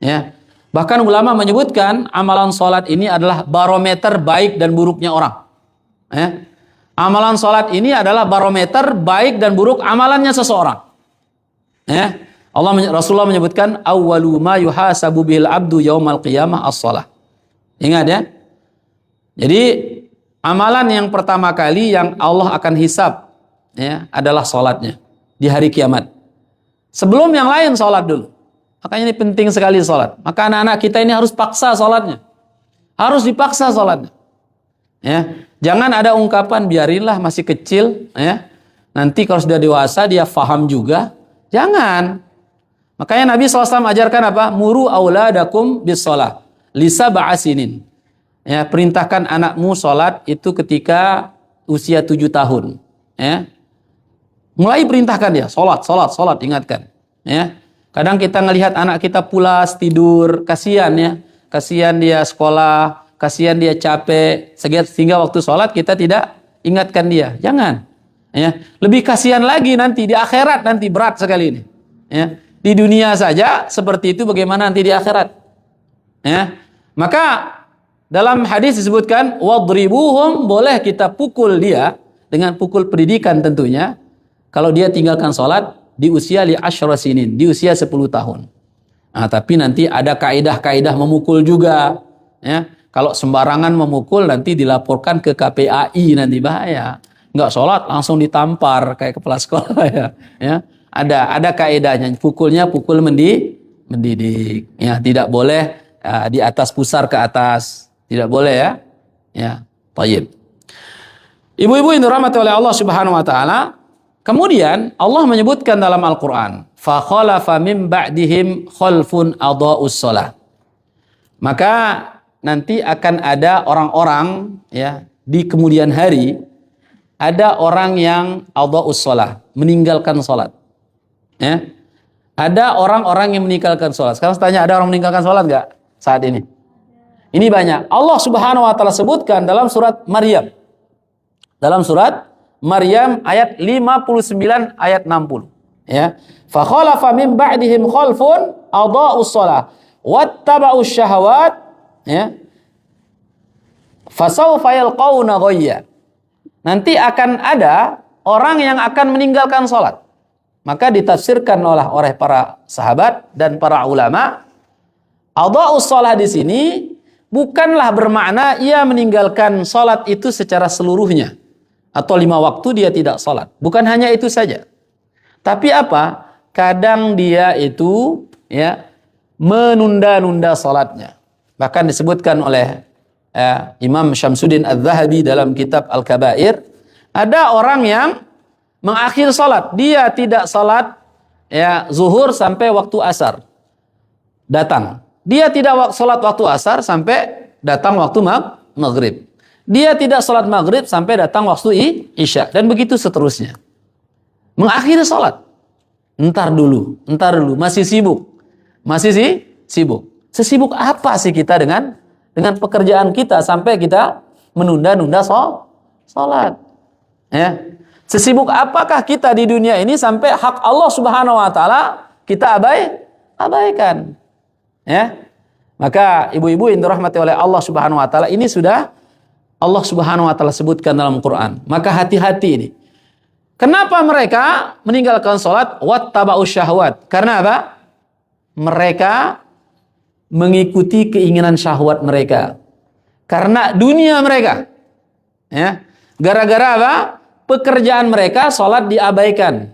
Ya, bahkan ulama menyebutkan amalan sholat ini adalah barometer baik dan buruknya orang. Ya, amalan sholat ini adalah barometer baik dan buruk amalannya seseorang. Ya, Rasulullah menyebutkan awwalu ma yuhasabu bil abdu yaumal qiyamah as-shalah. Ingat ya. Jadi amalan yang pertama kali yang Allah akan hisab ya, adalah sholatnya di hari kiamat. Sebelum yang lain sholat dulu. Makanya ini penting sekali sholat. Maka anak-anak kita ini harus paksa sholatnya. Harus dipaksa sholatnya. Ya. Jangan ada ungkapan biarinlah masih kecil. Ya. Nanti kalau sudah dewasa dia faham juga. Jangan. Makanya Nabi SAW ajarkan apa? Muru auladakum bis sholah. Lisa ba'asinin. Ya, perintahkan anakmu sholat itu ketika usia 7 tahun. Ya. Mulai perintahkan dia, sholat, ingatkan. Ya. Kadang kita ngelihat anak kita pulas, tidur, kasihan ya. Kasihan dia sekolah, kasihan dia capek. Sehingga waktu sholat kita tidak ingatkan dia. Jangan. Ya. Lebih kasihan lagi nanti di akhirat, nanti berat sekali ini. Ya. Di dunia saja seperti itu, bagaimana nanti di akhirat. Ya. Maka dalam hadis disebutkan wadribuhum, boleh kita pukul dia dengan pukul pendidikan tentunya kalau dia tinggalkan sholat di usia li asyra sinin, di usia 10 tahun. Nah, tapi nanti ada kaidah-kaidah memukul juga ya. Kalau sembarangan memukul nanti dilaporkan ke KPAI, nanti bahaya. Enggak sholat langsung ditampar kayak kepala sekolah ya. Ya. Ada kaidahnya, pukulnya pukul mendidik. Ya, tidak boleh di atas pusar ke atas. Tidak boleh ya. Ya, tayyib. Ibu-ibu yang dirahmati oleh Allah Subhanahu wa taala, kemudian Allah menyebutkan dalam Al-Qur'an, fa khalafa min ba'dihim khalfun adha'us shalah. Maka nanti akan ada orang-orang ya, di kemudian hari ada orang yang adha'us shalah, meninggalkan salat. Ya. Ada orang-orang yang meninggalkan salat. Sekarang saya tanya, ada orang meninggalkan salat enggak saat ini? Ini banyak. Allah Subhanahu wa taala sebutkan dalam surat Maryam. Dalam surat Maryam ayat 59 ayat 60. Ya. Fa khalafa min ba'dihim khalfun adha'us shalah wattaba'us syahawat ya. Fasawfa yalqauna ghayya. Nanti akan ada orang yang akan meninggalkan salat. Maka ditafsirkan oleh para sahabat dan para ulama, adha'us shalah di sini bukanlah bermakna ia meninggalkan salat itu secara seluruhnya atau 5 waktu dia tidak salat. Bukan hanya itu saja. Tapi apa? Kadang dia itu ya menunda-nunda salatnya. Bahkan disebutkan oleh Imam Syamsuddin Az-Zahabi dalam kitab Al-Kabair, ada orang yang mengakhir salat, dia tidak salat ya zuhur sampai waktu asar datang. Dia tidak salat waktu asar sampai datang waktu maghrib. Dia tidak salat maghrib sampai datang waktu isya, dan begitu seterusnya. Mengakhiri salat. Entar dulu, masih sibuk. Sesibuk apa sih kita dengan pekerjaan kita sampai kita menunda-nunda salat? Ya. Sesibuk apakah kita di dunia ini sampai hak Allah Subhanahu wa taala kita abaikan? Ya. Maka ibu-ibu yang dirahmati oleh Allah Subhanahu wa taala, ini sudah Allah Subhanahu wa taala sebutkan dalam Quran. Maka hati-hati ini. Kenapa mereka meninggalkan salat? Wattaba'us syahwat. Karena apa? Mereka mengikuti keinginan syahwat mereka. Karena dunia mereka. Ya. Gara-gara apa? Pekerjaan mereka salat diabaikan.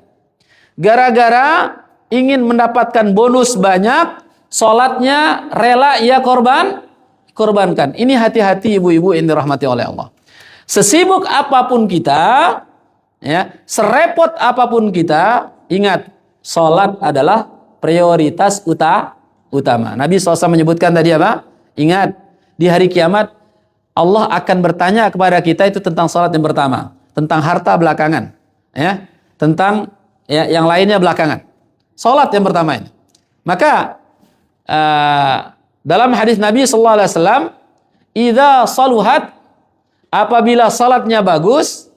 Gara-gara ingin mendapatkan bonus banyak, salatnya rela ia korbankan. Ini hati-hati ibu-ibu yang dirahmati oleh Allah. Sesibuk apapun kita, ya, serepot apapun kita, ingat, salat adalah prioritas utama. Nabi SAW menyebutkan tadi apa? Ingat, di hari kiamat Allah akan bertanya kepada kita itu tentang salat yang pertama, tentang harta belakangan, ya, tentang ya, yang lainnya belakangan. Salat yang pertama ini. Maka dalam hadis Nabi SAW, idza saluhat, apabila salatnya bagus,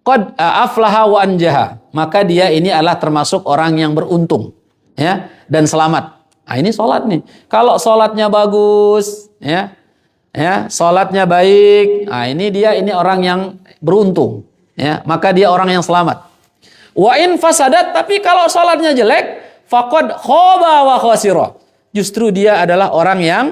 qad aflaha wa anjaha, maka dia ini adalah termasuk orang yang beruntung, ya, dan selamat. Nah, ini salat nih. Kalau salatnya bagus, ya, salatnya baik, nah ini orang yang beruntung, ya, maka dia orang yang selamat. Wa in fasadat, tapi kalau salatnya jelek, faqad khaba wa khasira, justru dia adalah orang yang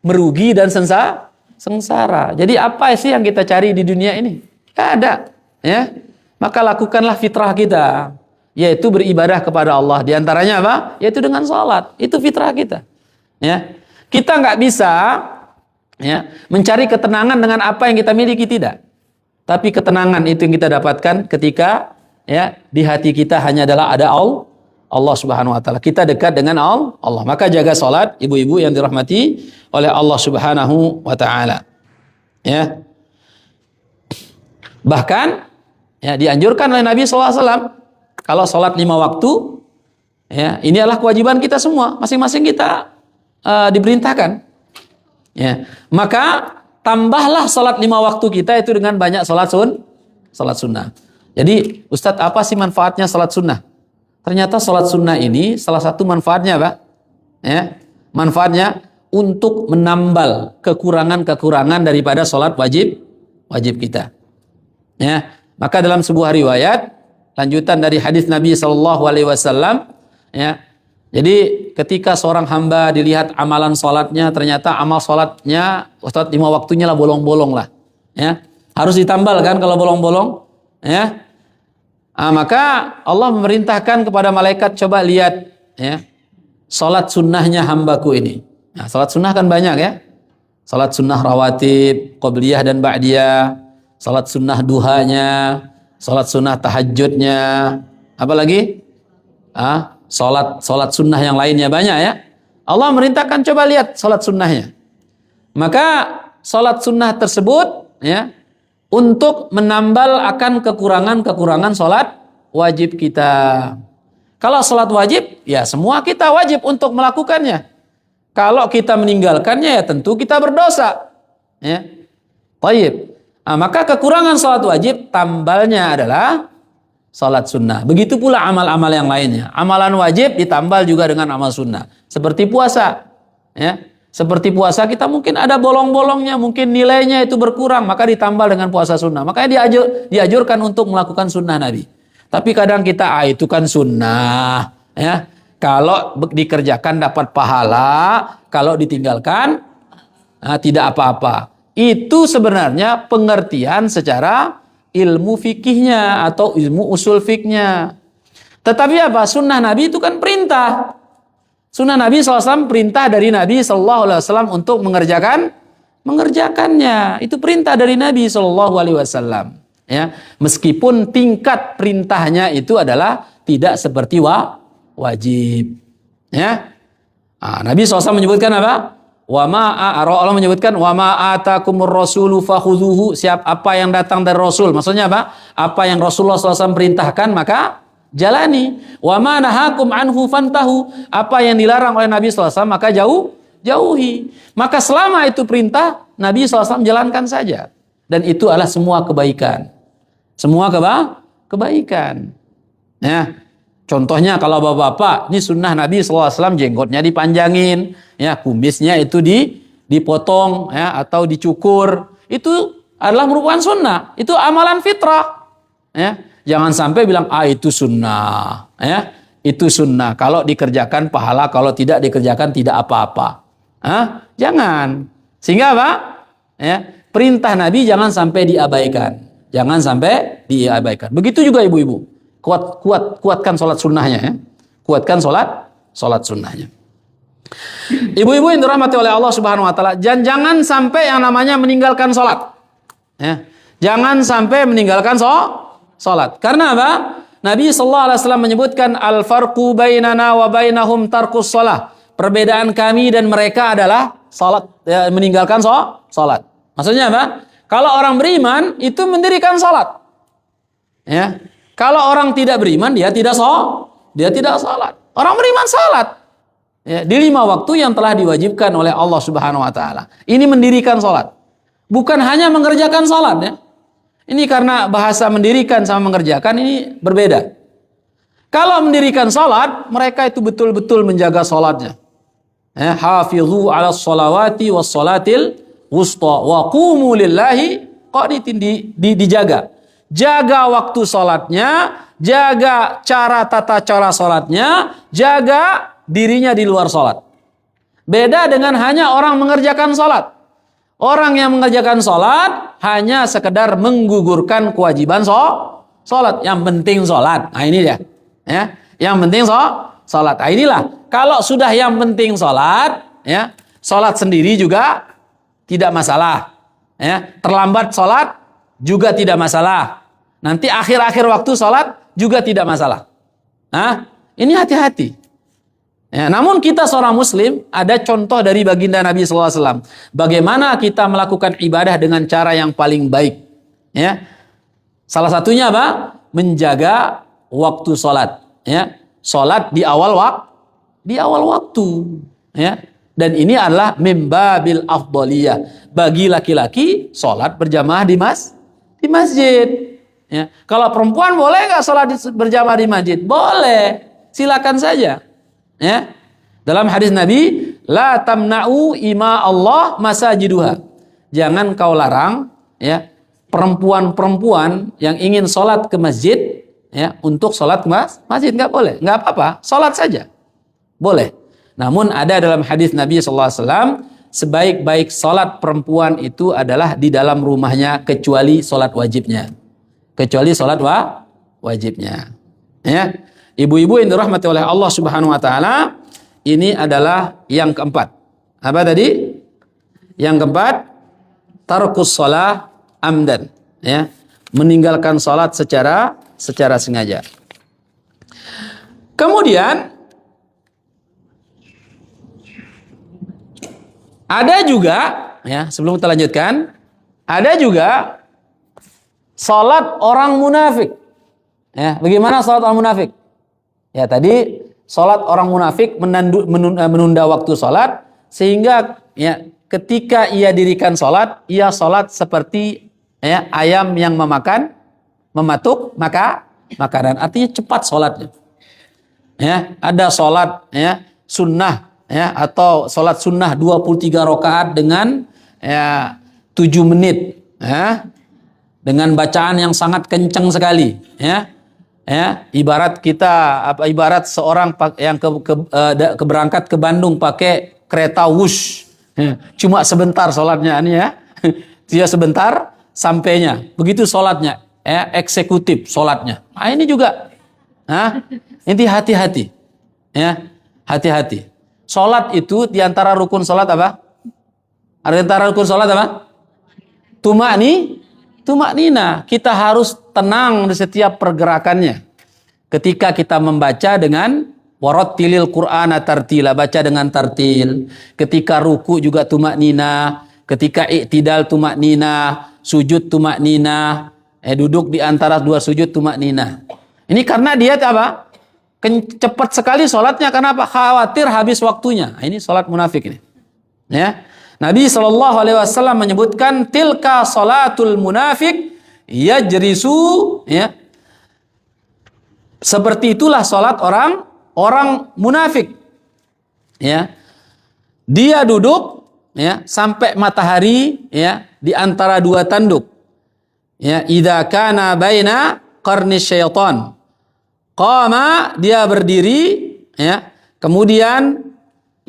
merugi dan sengsara. Jadi apa sih yang kita cari di dunia ini? Tidak ada, ya. Maka lakukanlah fitrah kita, yaitu beribadah kepada Allah. Di antaranya apa? Yaitu dengan salat. Itu fitrah kita. Ya. Kita nggak bisa, ya, mencari ketenangan dengan apa yang kita miliki, tidak. Tapi ketenangan itu yang kita dapatkan ketika, ya, di hati kita hanya adalah ada Allah Subhanahu wa taala. Kita dekat dengan Allah. Maka jaga salat ibu-ibu yang dirahmati oleh Allah Subhanahu wa taala. Ya. Bahkan ya dianjurkan oleh Nabi SAW, kalau salat 5 waktu, ya, ini adalah kewajiban kita semua, masing-masing kita diperintahkan. Ya. Maka tambahlah salat 5 waktu kita itu dengan banyak salat sunnah. Jadi, Ustadz, apa sih manfaatnya salat sunnah? Ternyata salat sunnah ini salah satu manfaatnya apa? Ya, manfaatnya untuk menambal kekurangan-kekurangan daripada salat wajib kita. Ya, maka dalam sebuah riwayat lanjutan dari hadis Nabi SAW, ya, jadi ketika seorang hamba dilihat amalan salatnya, ternyata amal salatnya Ustadz 5 waktunya lah bolong-bolong lah, ya, harus ditambal kan kalau bolong-bolong, ya. Maka Allah memerintahkan kepada malaikat, coba lihat, ya, salat sunnahnya hambaku ini. Nah, salat sunnah kan banyak, ya. Salat sunnah rawatib, qobliyah dan ba'diyah, salat sunnah duhanya, salat sunnah tahajudnya, apa lagi? Salat sunnah yang lainnya banyak, ya. Allah merintahkan, coba lihat salat sunnahnya. Maka salat sunnah tersebut, ya, untuk menambal akan kekurangan-kekurangan salat wajib kita. Kalau salat wajib, ya semua kita wajib untuk melakukannya. Kalau kita meninggalkannya, ya tentu kita berdosa. Ya. Baik. Maka kekurangan salat wajib, tambalnya adalah salat sunnah. Begitu pula amal-amal yang lainnya. Amalan wajib ditambal juga dengan amal sunnah. Seperti puasa. Ya. Seperti puasa kita mungkin ada bolong-bolongnya, mungkin nilainya itu berkurang, maka ditambal dengan puasa sunnah. Makanya diajurkan untuk melakukan sunnah Nabi. Tapi kadang kita itu kan sunnah, ya. Kalau dikerjakan dapat pahala, kalau ditinggalkan tidak apa-apa. Itu sebenarnya pengertian secara ilmu fikihnya atau ilmu usul fikihnya. Tetapi apa? Sunnah Nabi itu kan perintah. Sunnah Nabi SAW perintah dari Nabi SAW untuk mengerjakannya. Itu perintah dari Nabi SAW. Ya, meskipun tingkat perintahnya itu adalah tidak seperti wajib. Ya, Nabi SAW menyebutkan apa? Allah menyebutkan wa ma atakumur rasulu fakhudhuhu, apa yang datang dari Rasul. Maksudnya apa? Apa yang Rasulullah SAW perintahkan maka jalani. Wa ma nahakum anhu fantahu, apa yang dilarang oleh Nabi SAW maka jauhi. Maka selama itu perintah, Nabi SAW jalankan saja. Dan itu adalah semua kebaikan. Semua kebaikan. Ya. Contohnya kalau bapak-bapak, ini sunnah Nabi SAW, jenggotnya dipanjangin, ya, kumisnya itu dipotong, ya, atau dicukur. Itu adalah merupakan sunnah. Itu amalan fitrah. Ya. Jangan sampai bilang, itu sunnah. Ya. Itu sunnah. Kalau dikerjakan pahala, kalau tidak dikerjakan tidak apa-apa. Jangan. Sehingga apa? Ya, perintah Nabi jangan sampai diabaikan. Jangan sampai diabaikan. Begitu juga ibu-ibu. Kuatkan sholat sunnahnya, ya. Kuatkan sholat sunnahnya. Ibu-ibu yang dirahmati oleh Allah Subhanahu Wa Taala, jangan sampai yang namanya meninggalkan sholat. Ya. Jangan sampai meninggalkan sholat. Karena apa? Nabi Sallallahu Alaihi Wasallam menyebutkan al-farqu bainana wa bainahum tarkus sholat. Perbedaan kami dan mereka adalah sholat, ya, meninggalkan sholat. Maksudnya apa? Kalau orang beriman itu mendirikan sholat. Ya. Kalau orang tidak beriman, dia tidak salat. Orang beriman salat. Ya, di 5 waktu yang telah diwajibkan oleh Allah Subhanahu Wa Taala. Ini mendirikan salat. Bukan hanya mengerjakan salat, ya. Ini karena bahasa mendirikan sama mengerjakan ini berbeda. Kalau mendirikan salat, mereka itu betul-betul menjaga salatnya. Ya, hafizu 'alas sholawati was salatil wusta wa qumu lillahi qanitin, dijaga. Jaga waktu sholatnya, jaga tata cara sholatnya, jaga dirinya di luar sholat. Beda dengan hanya orang mengerjakan sholat. Orang yang mengerjakan sholat hanya sekedar menggugurkan kewajiban sholat. Yang penting sholat. Nah ini dia. Ya. Yang penting sholat. Nah inilah. Kalau sudah yang penting sholat, ya, sholat sendiri juga tidak masalah. Ya. Terlambat sholat juga tidak masalah. Nanti akhir-akhir waktu sholat juga tidak masalah. Ini hati-hati. Ya, namun kita seorang muslim, ada contoh dari baginda Nabi SAW. Bagaimana kita melakukan ibadah dengan cara yang paling baik. Ya. Salah satunya apa? Menjaga waktu sholat. Ya. Sholat di awal waktu. Ya. Dan ini adalah mimbabil afdoliyah. Bagi laki-laki, sholat berjamaah di masjid. Ya. Kalau perempuan boleh nggak sholat berjamaah di masjid? Boleh, silakan saja. Ya. Dalam hadis Nabi, la tamna'u ima Allah masajiduha. Jangan kau larang, ya, perempuan-perempuan yang ingin sholat ke masjid, ya, untuk sholat ke masjid, nggak boleh, nggak apa-apa, sholat saja, boleh. Namun ada dalam hadis Nabi SAW, sebaik-baik sholat perempuan itu adalah di dalam rumahnya kecuali sholat wajibnya. Kecuali sholat wajibnya. Ya. Ibu-ibu yang dirahmati oleh Allah Subhanahu Wa Taala, ini adalah yang keempat. Apa tadi? Yang keempat, tarkus shalah amdan. Ya. Meninggalkan sholat secara sengaja. Kemudian ada juga, ya, sebelum kita lanjutkan, ada juga salat orang munafik. Ya, bagaimana salat orang munafik? Ya, tadi salat orang munafik menunda waktu salat sehingga, ya, ketika ia dirikan salat, ia salat seperti, ya, ayam yang mematuk makanan. Artinya cepat salatnya. Ya, ada salat, ya, sunnah, ya, atau salat sunnah 23 rakaat dengan, ya, 7 menit, ya, dengan bacaan yang sangat kencang sekali, ya. Ya, ibarat ibarat seorang yang berangkat ke Bandung pakai kereta wush. Ya, cuma sebentar sholatnya ini ya. Dia sebentar sampainya. Begitu sholatnya, ya, eksekutif sholatnya. Nah, ini juga. Nah, ini hati-hati. Ya, hati-hati. Sholat itu diantara rukun sholat apa? Antara rukun sholat apa? Tumaknina. Kita harus tenang di setiap pergerakannya. Ketika kita membaca dengan warattilil Qur'ana tartila, baca dengan tartil. Ketika ruku juga tumaknina. Ketika i'tidal tumaknina, sujud tumaknina, duduk di antara dua sujud tumaknina. Ini karena dia apa? Cepat sekali sholatnya. Kenapa? Khawatir habis waktunya. Ini sholat munafik ini. Ya. Nabi SAW menyebutkan tilka salatul munafik yajrisu, ya. Seperti itulah salat orang munafik. Ya. Dia duduk, ya, sampai matahari, ya, di antara dua tanduk. Ya, idza kana baina qarni syaitan. Qama, dia berdiri, ya. Kemudian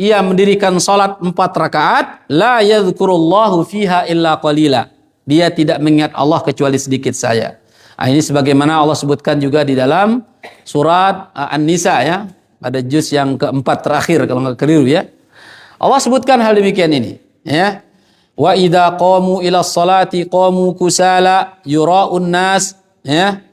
ia mendirikan salat 4 rakaat, la yadhkurullahu fiha illa qalila. Dia tidak mengingat Allah kecuali sedikit saja. Nah, ini sebagaimana Allah sebutkan juga di dalam surat An-Nisa, ya, pada juz yang keempat terakhir kalau nggak keliru, ya. Allah sebutkan hal demikian ini, ya. Wa idza qamu ila sholati qamu kusala yura'un nas, ya.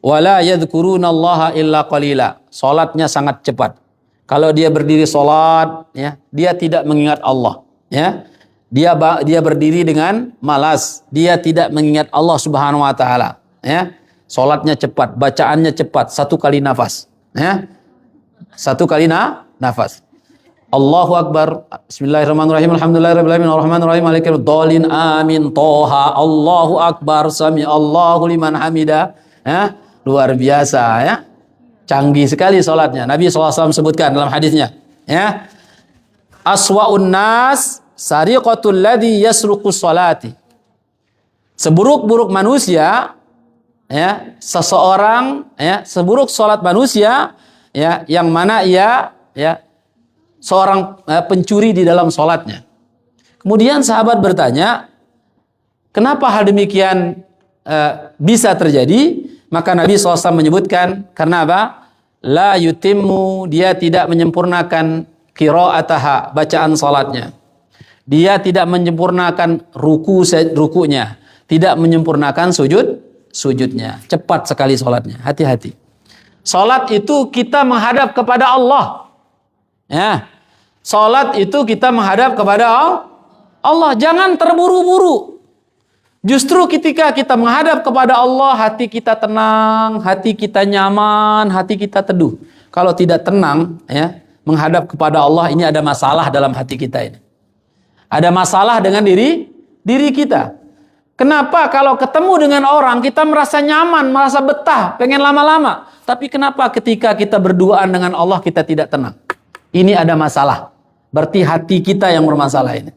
Wa la yadhkurunallaha illa qalila. Salatnya sangat cepat. Kalau dia berdiri sholat, ya, dia tidak mengingat Allah, ya. Dia berdiri dengan malas, dia tidak mengingat Allah Subhanahu wa taala, ya. Sholatnya cepat, bacaannya cepat, 1 kali nafas, ya. 1 kali nafas. Allahu Akbar. Bismillahirrahmanirrahim. Alhamdulillahirabbil alamin arrahmanirrahim maliki yaumiddin. Amin. Toha. Allahu Akbar. Sami Allahu liman hamida. Ya, luar biasa, ya. Canggih sekali salatnya. Nabi SAW sebutkan dalam hadisnya, ya. Aswa'un nas sariqatul ladzi yasruqu sholati. Seburuk-buruk manusia, ya, seseorang, ya, seburuk salat manusia, ya, yang mana ia, ya, seorang pencuri di dalam salatnya. Kemudian sahabat bertanya, kenapa hal demikian bisa terjadi? Maka Nabi SAW menyebutkan, karena apa? La yutimmu, dia tidak menyempurnakan qira'ataha, bacaan salatnya. Dia tidak menyempurnakan rukunya, tidak menyempurnakan sujudnya. Cepat sekali salatnya. Hati-hati. Salat itu kita menghadap kepada Allah. Ya. Salat itu kita menghadap kepada Allah. Jangan terburu-buru. Justru ketika kita menghadap kepada Allah, hati kita tenang, hati kita nyaman, hati kita teduh. Kalau tidak tenang, ya, menghadap kepada Allah, ini ada masalah dalam hati kita ini. Ada masalah dengan diri kita. Kenapa kalau ketemu dengan orang kita merasa nyaman, merasa betah, pengen lama-lama. Tapi kenapa ketika kita berduaan dengan Allah kita tidak tenang? Ini ada masalah. Berarti hati kita yang bermasalah ini.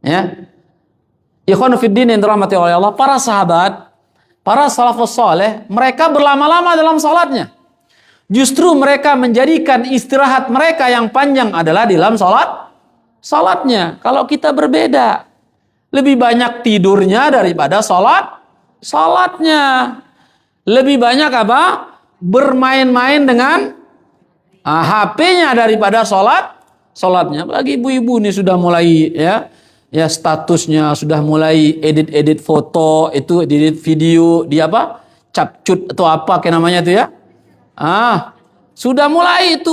Ya. Ikhwanu fiddin yang dirahmati oleh Allah, para sahabat, para salafus saleh, mereka berlama-lama dalam salatnya. Justru mereka menjadikan istirahat mereka yang panjang adalah di dalam salatnya. Kalau kita berbeda, lebih banyak tidurnya daripada salatnya. Lebih banyak apa? Bermain-main dengan HP-nya daripada salatnya. Apalagi ibu-ibu ini sudah mulai, ya statusnya sudah mulai edit foto, itu edit video, dia apa? Capcut atau apa kayak namanya itu, ya. Sudah mulai itu,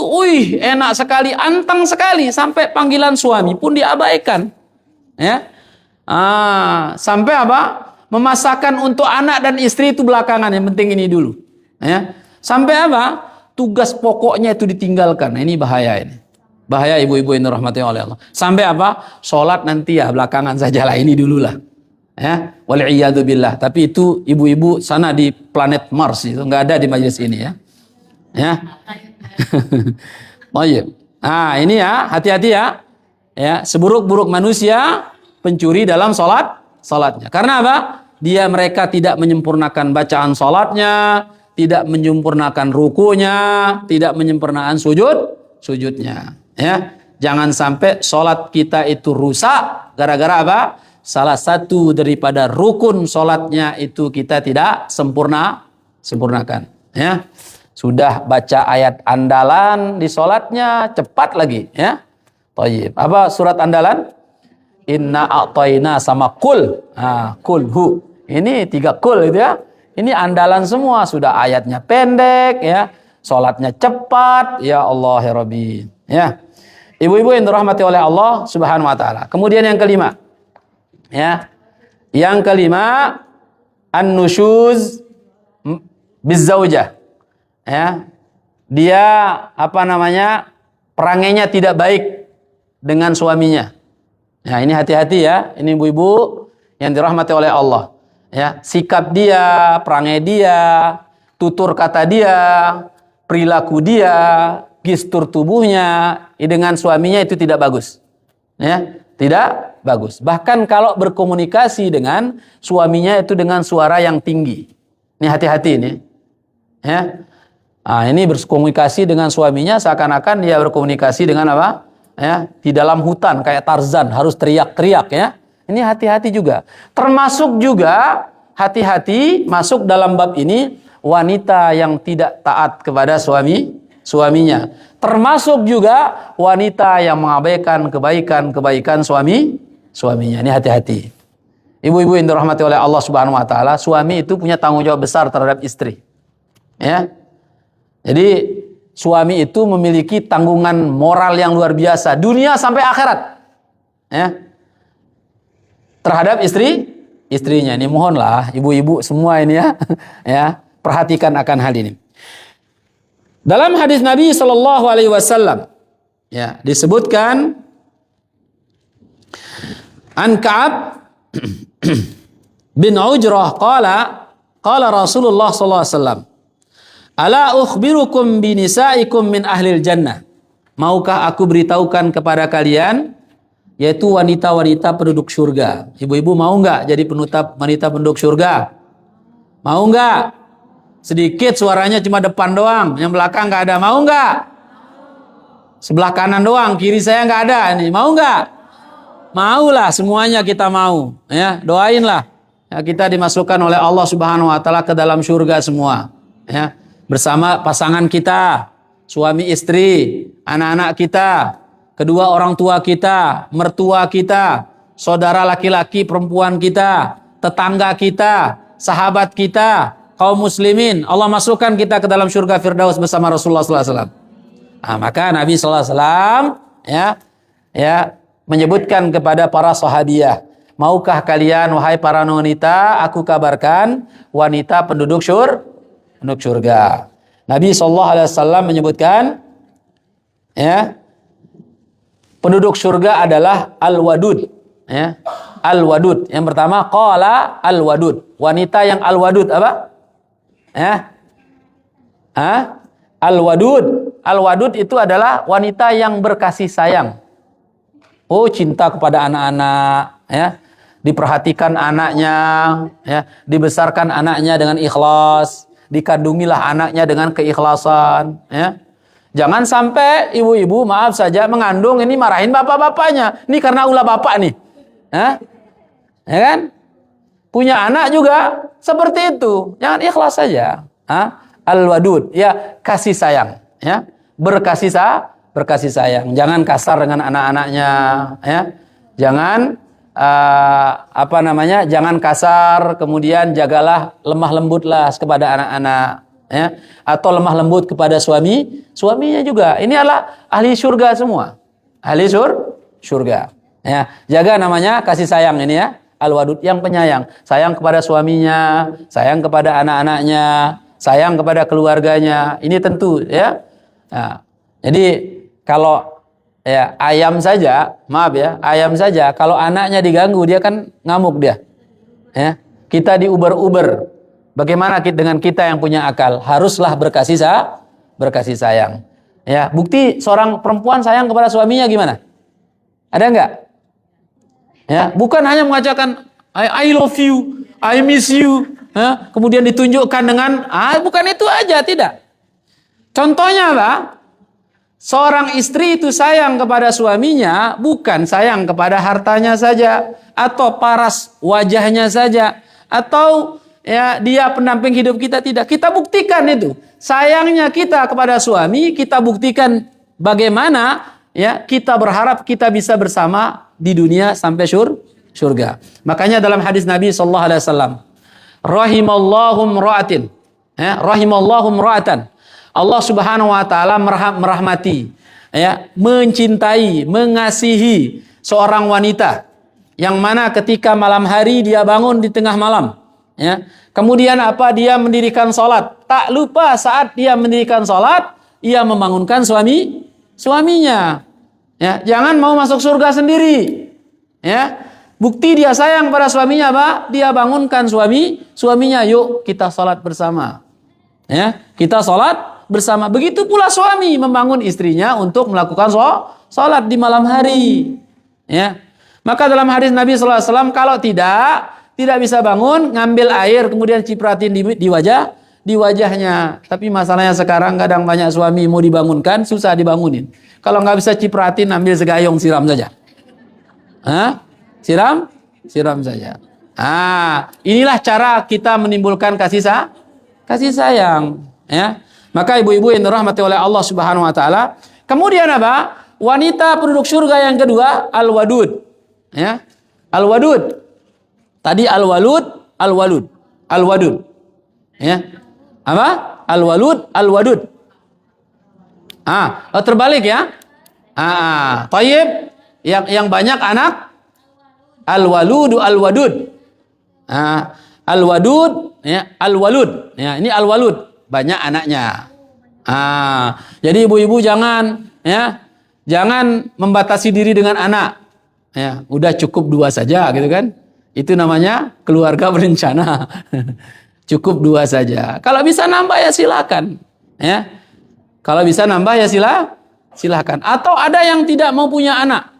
enak sekali, anteng sekali, sampai panggilan suami pun diabaikan. Ya. Sampai apa? Memasakkan untuk anak dan istri itu belakangan, yang penting ini dulu. Ya. Sampai apa? Tugas pokoknya itu ditinggalkan. Nah, ini bahaya ini. Bahaya ibu-ibu yang dirahmati oleh Allah. Sampai apa? Sholat nanti ya belakangan sajalah, ini dululah. Ya, wal'iyadu billah. Tapi itu ibu-ibu sana di planet Mars itu nggak ada di majelis ini, ya. Ya. Oh iya. Ini ya, hati-hati ya. Ya, seburuk-buruk manusia pencuri dalam salatnya. Karena apa? Mereka tidak menyempurnakan bacaan salatnya, tidak menyempurnakan rukunya, tidak menyempurnakan sujudnya. Ya, jangan sampai sholat kita itu rusak gara-gara apa? Salah satu daripada rukun sholatnya itu kita tidak sempurnakan. Ya, sudah baca ayat andalan di sholatnya cepat lagi. Ya, Thayyib. Apa surat andalan? Inna a'tayna sama kul. Kul hu. Ini 3 kul itu ya. Ini andalan semua, sudah ayatnya pendek ya, salatnya cepat, ya Allah ya Rabbi. Ya. Ibu-ibu yang dirahmati oleh Allah Subhanahu wa taala. Kemudian yang kelima. Ya. Yang kelima, an-nusyuz bizaujah. Ya. Dia perangainya tidak baik dengan suaminya. Nah, ini hati-hati ya. Ini ibu-ibu yang dirahmati oleh Allah. Ya, sikap dia, perangai dia, tutur kata dia, perilaku dia, gestur tubuhnya dengan suaminya itu tidak bagus. Ya, tidak bagus. Bahkan kalau berkomunikasi dengan suaminya itu dengan suara yang tinggi. Ini hati-hati ini. Ya. Nah, ini berkomunikasi dengan suaminya seakan-akan dia berkomunikasi dengan apa? Ya, di dalam hutan kayak Tarzan harus teriak-teriak ya. Ini hati-hati juga. Termasuk juga hati-hati masuk dalam bab ini wanita yang tidak taat kepada suaminya. Termasuk juga wanita yang mengabaikan kebaikan suaminya. Ini hati-hati. Ibu-ibu yang dirahmati oleh Allah Subhanahu wa taala, suami itu punya tanggung jawab besar terhadap istri. Ya. Jadi suami itu memiliki tanggungan moral yang luar biasa, dunia sampai akhirat. Ya. Terhadap istrinya. Ini mohonlah ibu-ibu semua ini ya, ya, perhatikan akan hal ini. Dalam hadis Nabi sallallahu alaihi wasallam ya, disebutkan an Ka'ab bin Ujrah qala Rasulullah sallallahu alaihi wasallam, ala ukhbirukum bi nisaikum min ahlil jannah. Maukah aku beritahukan kepada kalian yaitu wanita-wanita penduduk surga. Ibu-ibu mau enggak jadi wanita penduduk surga? Mau enggak? Sedikit suaranya cuma depan doang, yang belakang enggak ada. Mau enggak? Sebelah kanan doang, kiri saya enggak ada. Ini mau enggak? Maulah, semuanya kita mau. Ya, doainlah. Ya, kita dimasukkan oleh Allah Subhanahu wa taala ke dalam surga semua. Ya, bersama pasangan kita, suami istri, anak-anak kita, kedua orang tua kita, mertua kita, saudara laki-laki perempuan kita, tetangga kita, sahabat kita, kaum muslimin. Allah masukkan kita ke dalam surga Firdaus bersama Rasulullah SAW. Nah, maka Nabi SAW ya menyebutkan kepada para sahabiah, maukah kalian wahai para wanita, aku kabarkan wanita penduduk surga. Nabi SAW menyebutkan ya, penduduk surga adalah al-wadud. Ya. Al-wadud. Yang pertama, qala al-wadud. Wanita yang al-wadud apa? Ya. Al-wadud. Al-wadud itu adalah wanita yang berkasih sayang. Oh, cinta kepada anak-anak. Ya. Diperhatikan anaknya. Ya. Dibesarkan anaknya dengan ikhlas. Dikandungilah anaknya dengan keikhlasan. Ya. Jangan sampai ibu-ibu maaf saja mengandung ini marahin bapak-bapaknya. Ini karena ulah bapak nih. Hah? Ya kan? Punya anak juga seperti itu. Jangan ikhlas saja. Al-wadud, ya kasih sayang, ya. Berkasih sayang. Jangan kasar dengan anak-anaknya, ya. Jangan jangan kasar, kemudian jagalah lemah lembutlah kepada anak-anak. Ya, atau lemah lembut kepada suaminya juga. Ini adalah ahli surga semua. Ahli surga. Ya, jaga namanya kasih sayang ini ya. Al-wadud yang penyayang. Sayang kepada suaminya, sayang kepada anak-anaknya, sayang kepada keluarganya. Ini tentu ya. Nah, jadi kalau ya ayam saja, maaf ya, ayam saja kalau anaknya diganggu dia kan ngamuk dia. Ya, kita diuber-uber. Bagaimana dengan kita yang punya akal? Haruslah berkasih sayang. Ya, bukti seorang perempuan sayang kepada suaminya gimana? Ada enggak? Ya, bukan hanya mengatakan I love you, I miss you. Kemudian ditunjukkan dengan bukan itu aja, tidak. Contohnya apa? Seorang istri itu sayang kepada suaminya bukan sayang kepada hartanya saja atau paras wajahnya saja atau ya dia pendamping hidup kita, tidak. Kita buktikan itu. Sayangnya kita kepada suami, kita buktikan bagaimana ya kita berharap kita bisa bersama di dunia sampai surga. Makanya dalam hadis Nabi sallallahu alaihi wasallam, rahimallahu imra'atin, rahimallahu imra'atan. Allah Subhanahu wa taala merahmati, ya, mencintai, mengasihi seorang wanita yang mana ketika malam hari dia bangun di tengah malam, ya. Kemudian dia mendirikan salat. Tak lupa saat dia mendirikan salat, ia membangunkan suaminya. Ya, jangan mau masuk surga sendiri. Ya. Bukti dia sayang pada suaminya apa? Dia bangunkan suaminya, yuk kita salat bersama. Ya, kita salat bersama. Begitu pula suami membangun istrinya untuk melakukan salat di malam hari. Ya. Maka dalam hadis Nabi sallallahu alaihi wasallam kalau tidak bisa bangun, ngambil air kemudian cipratin di wajahnya. Tapi masalahnya sekarang kadang banyak suami mau dibangunkan susah dibangunin. Kalau nggak bisa cipratin, ambil segayung siram saja. Siram saja. Inilah cara kita menimbulkan kasih sayang. Ya. Maka ibu-ibu yang dirahmati oleh Allah Subhanahu wa taala, kemudian apa? Wanita penduduk surga yang kedua, al-wadud. Ya. Al-wadud. Tadi al-walud. Ya. Apa? Al-wadud. Terbalik ya. Thayyib, yang banyak anak, al-wadud. Al-wadud, ya, al-walud. Ya, ini al-walud. Banyak anaknya. Jadi ibu-ibu jangan membatasi diri dengan anak. Ya, udah cukup 2 saja gitu kan. Itu namanya keluarga berencana. Cukup 2 saja. Kalau bisa nambah ya silakan. Ya. Kalau bisa nambah ya silakan. Atau ada yang tidak mau punya anak.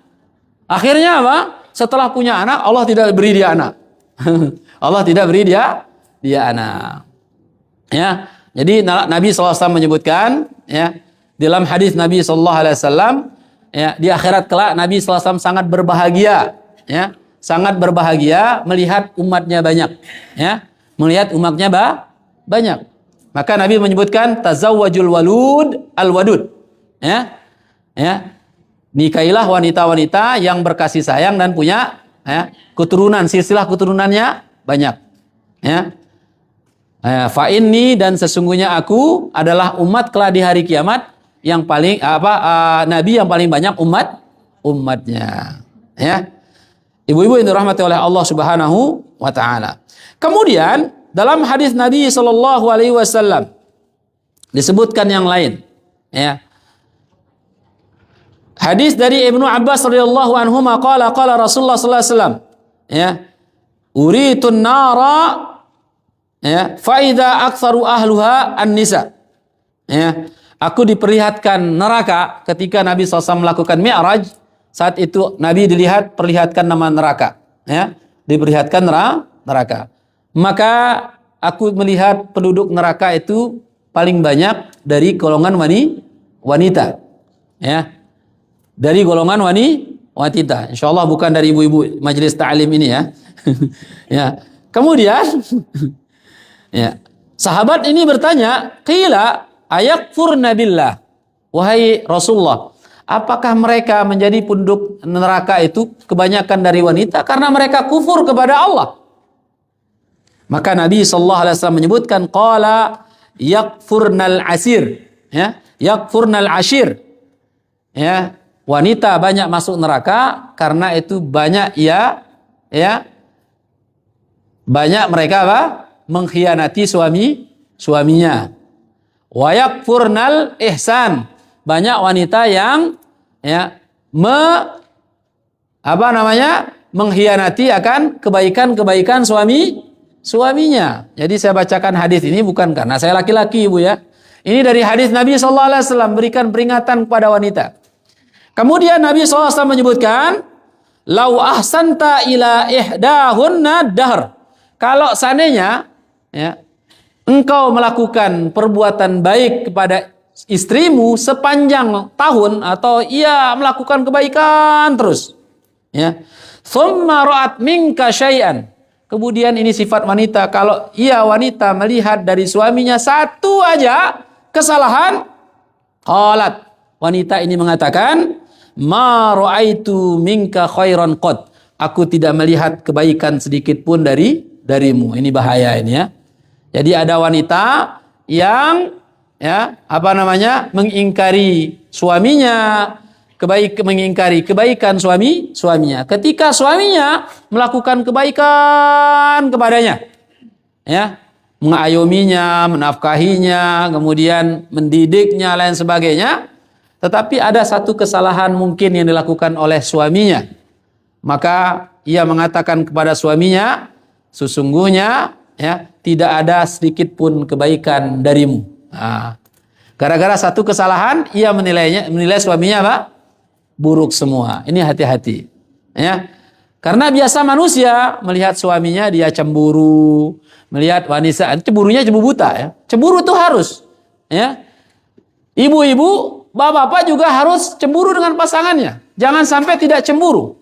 Akhirnya apa? Setelah punya anak, Allah tidak beri dia anak. Allah tidak beri dia anak. Ya. Jadi Nabi SAW menyebutkan, ya, dalam hadis Nabi SAW, ya, di akhirat kelak Nabi SAW sangat berbahagia, ya, sangat berbahagia melihat umatnya banyak, ya, melihat umatnya banyak. Maka Nabi menyebutkan tazawwajul walud al-wadud, ya, nikahilah wanita-wanita yang berkasih sayang dan punya, ya, keturunan, silsilah keturunannya banyak, ya. Fa inni, dan sesungguhnya aku adalah umat kelak di hari kiamat yang paling nabi yang paling banyak umatnya. Ya. Ibu-ibu yang dirahmati oleh Allah Subhanahu wa taala. Kemudian dalam hadis Nabi sallallahu alaihi wasallam disebutkan yang lain, ya. Hadis dari Ibnu Abbas radhiyallahu anhu qala Rasulullah sallallahu alaihi wasallam, ya. Uritun nara, ya, faida aktsaru ahluha an-nisa. Ya, aku diperlihatkan neraka ketika Nabi SAW melakukan Mi'raj. Saat itu Nabi perlihatkan nama neraka, ya, diperlihatkan neraka. Maka aku melihat penduduk neraka itu paling banyak dari golongan wanita, ya, dari golongan wanita. Insyaallah bukan dari ibu-ibu majelis ta'lim ini, ya. Ya. Kemudian ya, sahabat ini bertanya, qila ayakfurna billah, wahai Rasulullah, apakah mereka menjadi penduduk neraka itu kebanyakan dari wanita karena mereka kufur kepada Allah? Maka Nabi sallallahu alaihi wasallam menyebutkan qala yakfurnal asir, ya, yakfurnal ashir, ya, wanita banyak masuk neraka karena itu banyak banyak mereka mengkhianati suaminya. Wa yakfurnal ihsan, banyak wanita yang, ya, mengkhianati akan kebaikan suaminya. Jadi saya bacakan hadis ini bukan karena saya laki-laki, Ibu, ya. Ini dari hadis Nabi sallallahu alaihi wasallam berikan peringatan kepada wanita. Kemudian Nabi sallallahu alaihi wasallam menyebutkan, lau ahsanta ila ihdahunna dahr. Kalau seandainya ya, engkau melakukan perbuatan baik kepada istrimu sepanjang tahun atau ia melakukan kebaikan terus, ya, thumma ra'at minka syai'an, kemudian ini sifat wanita, kalau ia wanita melihat dari suaminya satu aja kesalahan, qalat, wanita ini mengatakan, ma ra'aitu minka khairan qad, aku tidak melihat kebaikan sedikit pun darimu. Ini bahaya ini, ya. Jadi ada wanita yang, ya, mengingkari suaminya, mengingkari kebaikan suaminya. Ketika suaminya melakukan kebaikan kepadanya, ya, mengayominya, menafkahinya, kemudian mendidiknya, lain sebagainya, tetapi ada satu kesalahan mungkin yang dilakukan oleh suaminya, maka ia mengatakan kepada suaminya, sesungguhnya, ya, tidak ada sedikit pun kebaikan darimu. Nah, gara-gara satu kesalahan ia menilai suaminya apa? Buruk semua. Ini hati-hati, ya. Karena biasa manusia melihat suaminya dia cemburu, melihat wanita, cemburunya cemburu buta, ya. Cemburu itu harus, ya. Ibu-ibu, bapak-bapak juga harus cemburu dengan pasangannya. Jangan sampai tidak cemburu.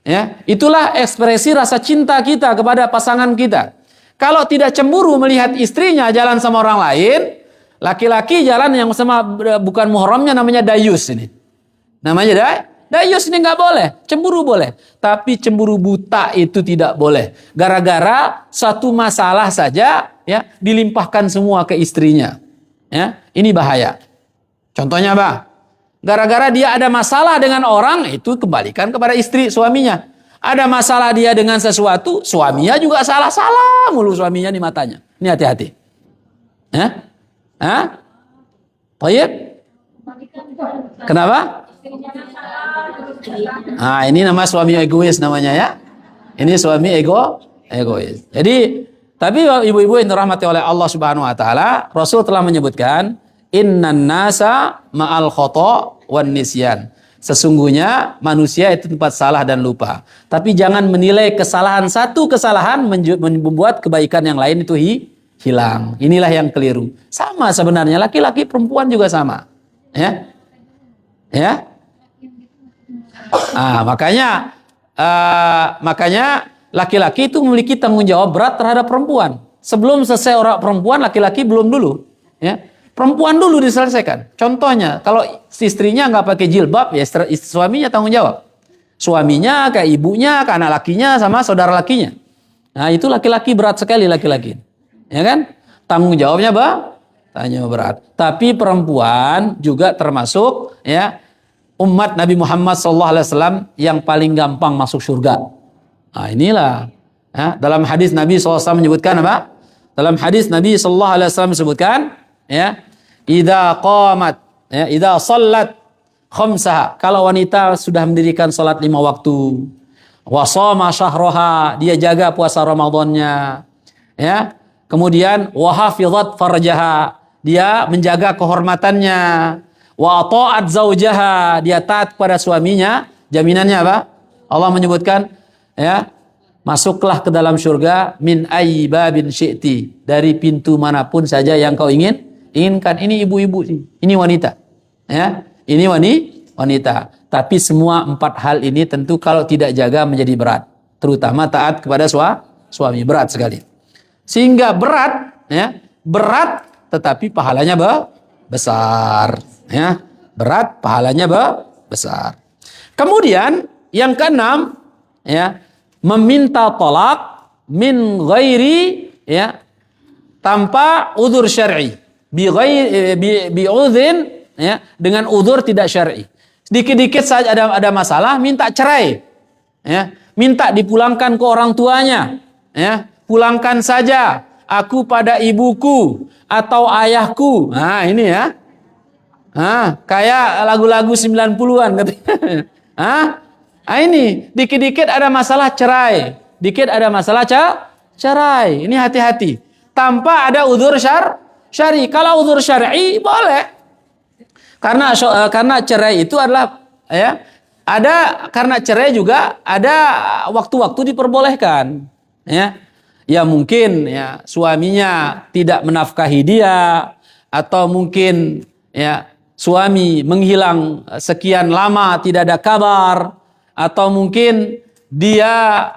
Ya, itulah ekspresi rasa cinta kita kepada pasangan kita. Kalau tidak cemburu melihat istrinya jalan sama orang lain, laki-laki jalan yang sama bukan muhramnya, namanya dayus ini. Namanya dayus ini nggak boleh. Cemburu boleh, tapi cemburu buta itu tidak boleh. Gara-gara satu masalah saja, ya, dilimpahkan semua ke istrinya. Ya, ini bahaya. Contohnya apa? Gara-gara dia ada masalah dengan orang, itu kembalikan kepada istri suaminya. Ada masalah dia dengan sesuatu, suaminya juga salah-salah mulu suaminya di matanya. Ini hati-hati. Ya? Hah? Baik? Kenapa? Nah, ini nama suami egois namanya, ya. Ini suami egois. Jadi, tapi ibu-ibu yang dirahmati oleh Allah Subhanahu wa taala, Rasul telah menyebutkan, innan nasa ma'al khata' wan nisyan. Sesungguhnya manusia itu tempat salah dan lupa. Tapi jangan menilai kesalahan, satu kesalahan membuat kebaikan yang lain itu hilang. Inilah yang keliru. Sama sebenarnya, laki-laki perempuan juga sama. Ya. Ya. Makanya laki-laki itu memiliki tanggung jawab berat terhadap perempuan. Sebelum selesai orang perempuan, laki-laki belum dulu. Ya. Perempuan dulu diselesaikan. Contohnya, kalau istrinya nggak pakai jilbab, ya suaminya tanggung jawab. Suaminya, ke ibunya, ke anak lakinya, sama saudara lakinya. Nah, itu laki-laki berat sekali laki-laki. Ya kan? Tanggung jawabnya tanya berat. Tapi perempuan juga termasuk, ya, umat Nabi Muhammad SAW yang paling gampang masuk surga. Nah, inilah. Ya, dalam hadis Nabi SAW menyebutkan apa? Dalam hadis Nabi SAW menyebutkan, ya, idza qamat, ya, idza shallat khamsaha, kalau wanita sudah mendirikan salat 5 waktu, wa shama syahraha, dia jaga puasa Ramadannya, ya, kemudian wa hafizat farjaha, dia menjaga kehormatannya, wa ata'at zaujaha, dia taat kepada suaminya, jaminannya apa? Allah menyebutkan, ya, masuklah ke dalam surga min ayyi babin syi'ti, dari pintu manapun saja yang kau inginkan. Ini ibu-ibu, ini wanita, ya, ini wanita. Tapi semua 4 hal ini tentu kalau tidak jaga menjadi berat, terutama taat kepada suami, berat sekali. Sehingga berat, ya, berat, tetapi pahalanya besar, ya, berat, pahalanya besar. Kemudian yang keenam, ya, meminta tolak min ghairi, ya, tanpa udzur syar'i. Bi'udhin, ya, dengan udzur tidak syar'i. Sedikit-dikit saja ada masalah, minta cerai, ya, minta dipulangkan ke orang tuanya, ya, pulangkan saja aku pada ibuku atau ayahku. Nah, ini, ya. Nah, kayak lagu-lagu 90-an katanya. Nah, ini dikit-dikit ada masalah cerai, dikit ada masalah cerai. Ini hati-hati. Tanpa ada udzur syar'i. Kalau udzur syar'i boleh. Karena cerai itu adalah, ya, karena cerai juga ada waktu-waktu diperbolehkan, ya. Ya mungkin ya suaminya tidak menafkahi dia, atau mungkin ya suami menghilang sekian lama tidak ada kabar, atau mungkin dia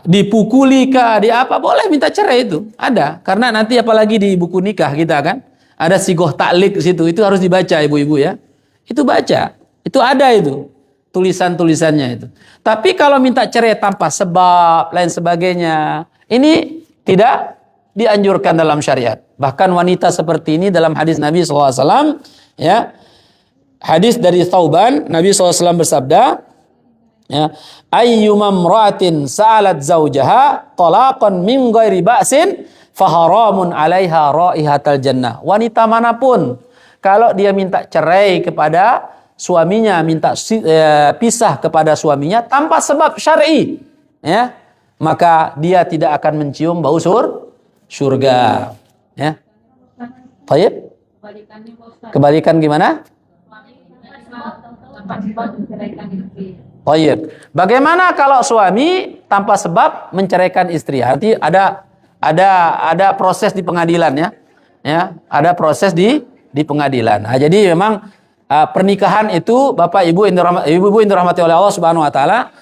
dipukuli kah, di apa, boleh minta cerai, itu ada. Karena nanti apalagi di buku nikah kita kan ada sigoh taklik di situ, itu harus dibaca ibu-ibu ya. Itu baca, itu ada itu tulisan-tulisannya itu. Tapi kalau minta cerai tanpa sebab lain sebagainya, ini tidak dianjurkan dalam syariat. Bahkan wanita seperti ini dalam hadis Nabi SAW, ya, hadis dari Thauban, Nabi SAW bersabda, ya, ayyumam ra'atin sa'alat zawjaha talaqan min ghairi ba'sin faharamun 'alaiha raihatal jannah. Wanita manapun kalau dia minta cerai kepada suaminya, minta pisah kepada suaminya tanpa sebab syar'i, ya, maka dia tidak akan mencium bau surga, ya. Baik. Kebalikan gimana? Baik. Bagaimana kalau suami tanpa sebab menceraikan istri? Nanti ada proses di pengadilan, ya. Ya, ada proses di pengadilan. Nah, jadi memang pernikahan itu, Bapak Ibu yang dirahmati oleh Allah Subhanahu wa taala,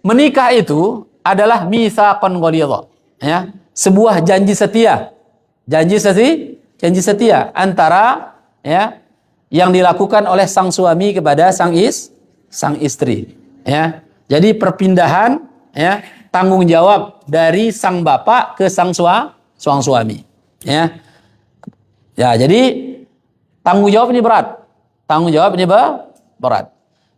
menikah itu adalah mitsaqan ghalidha, ya, sebuah janji setia. Janji setia antara, ya, yang dilakukan oleh sang suami kepada sang istri, ya. Jadi perpindahan, ya, tanggung jawab dari sang bapak ke sang suami, ya. Ya, jadi tanggung jawab ini berat.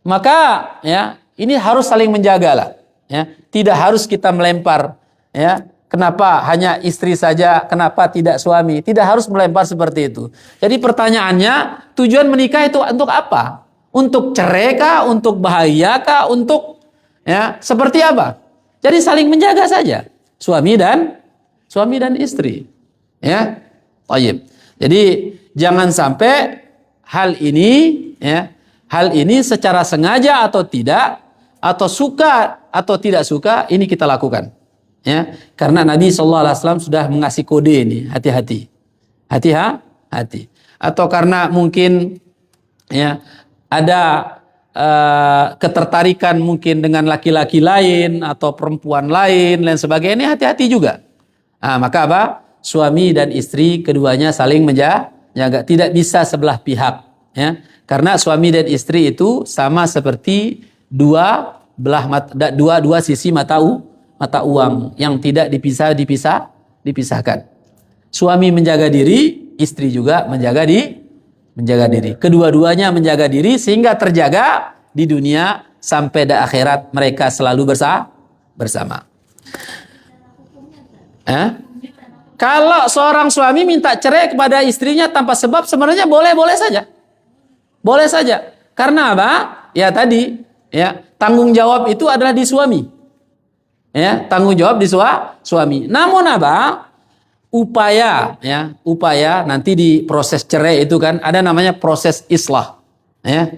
Maka, ya, ini harus saling menjaga lah, ya. Tidak harus kita melempar, ya. Kenapa hanya istri saja, kenapa tidak suami? Tidak harus melempar seperti itu. Jadi pertanyaannya, tujuan menikah itu untuk apa? Untuk cerai kah? Untuk bahagia kah? Untuk, ya, seperti apa? Jadi saling menjaga saja, suami dan istri, ya. Baik. Jadi jangan sampai hal ini secara sengaja atau tidak, atau suka atau tidak suka, ini kita lakukan, ya. Karena Nabi SAW sudah mengasih kode ini, hati-hati. Atau karena mungkin, ya, ada ketertarikan mungkin dengan laki-laki lain atau perempuan lain sebagainya, ini hati-hati juga. Nah, maka apa? Suami dan istri keduanya saling menjaga, tidak bisa sebelah pihak, ya. Karena suami dan istri itu sama seperti dua sisi mata uang yang tidak dipisahkan. Suami menjaga diri, istri juga menjaga diri. Kedua-duanya menjaga diri sehingga terjaga di dunia sampai di akhirat mereka selalu bersama. Kalau seorang suami minta cerai kepada istrinya tanpa sebab, sebenarnya boleh saja. Boleh saja. Karena apa? Ya tadi, ya, tanggung jawab itu adalah di suami. Ya, tanggung jawab di suami. Namun apa? Upaya nanti di proses cerai itu kan ada namanya proses islah. Ya.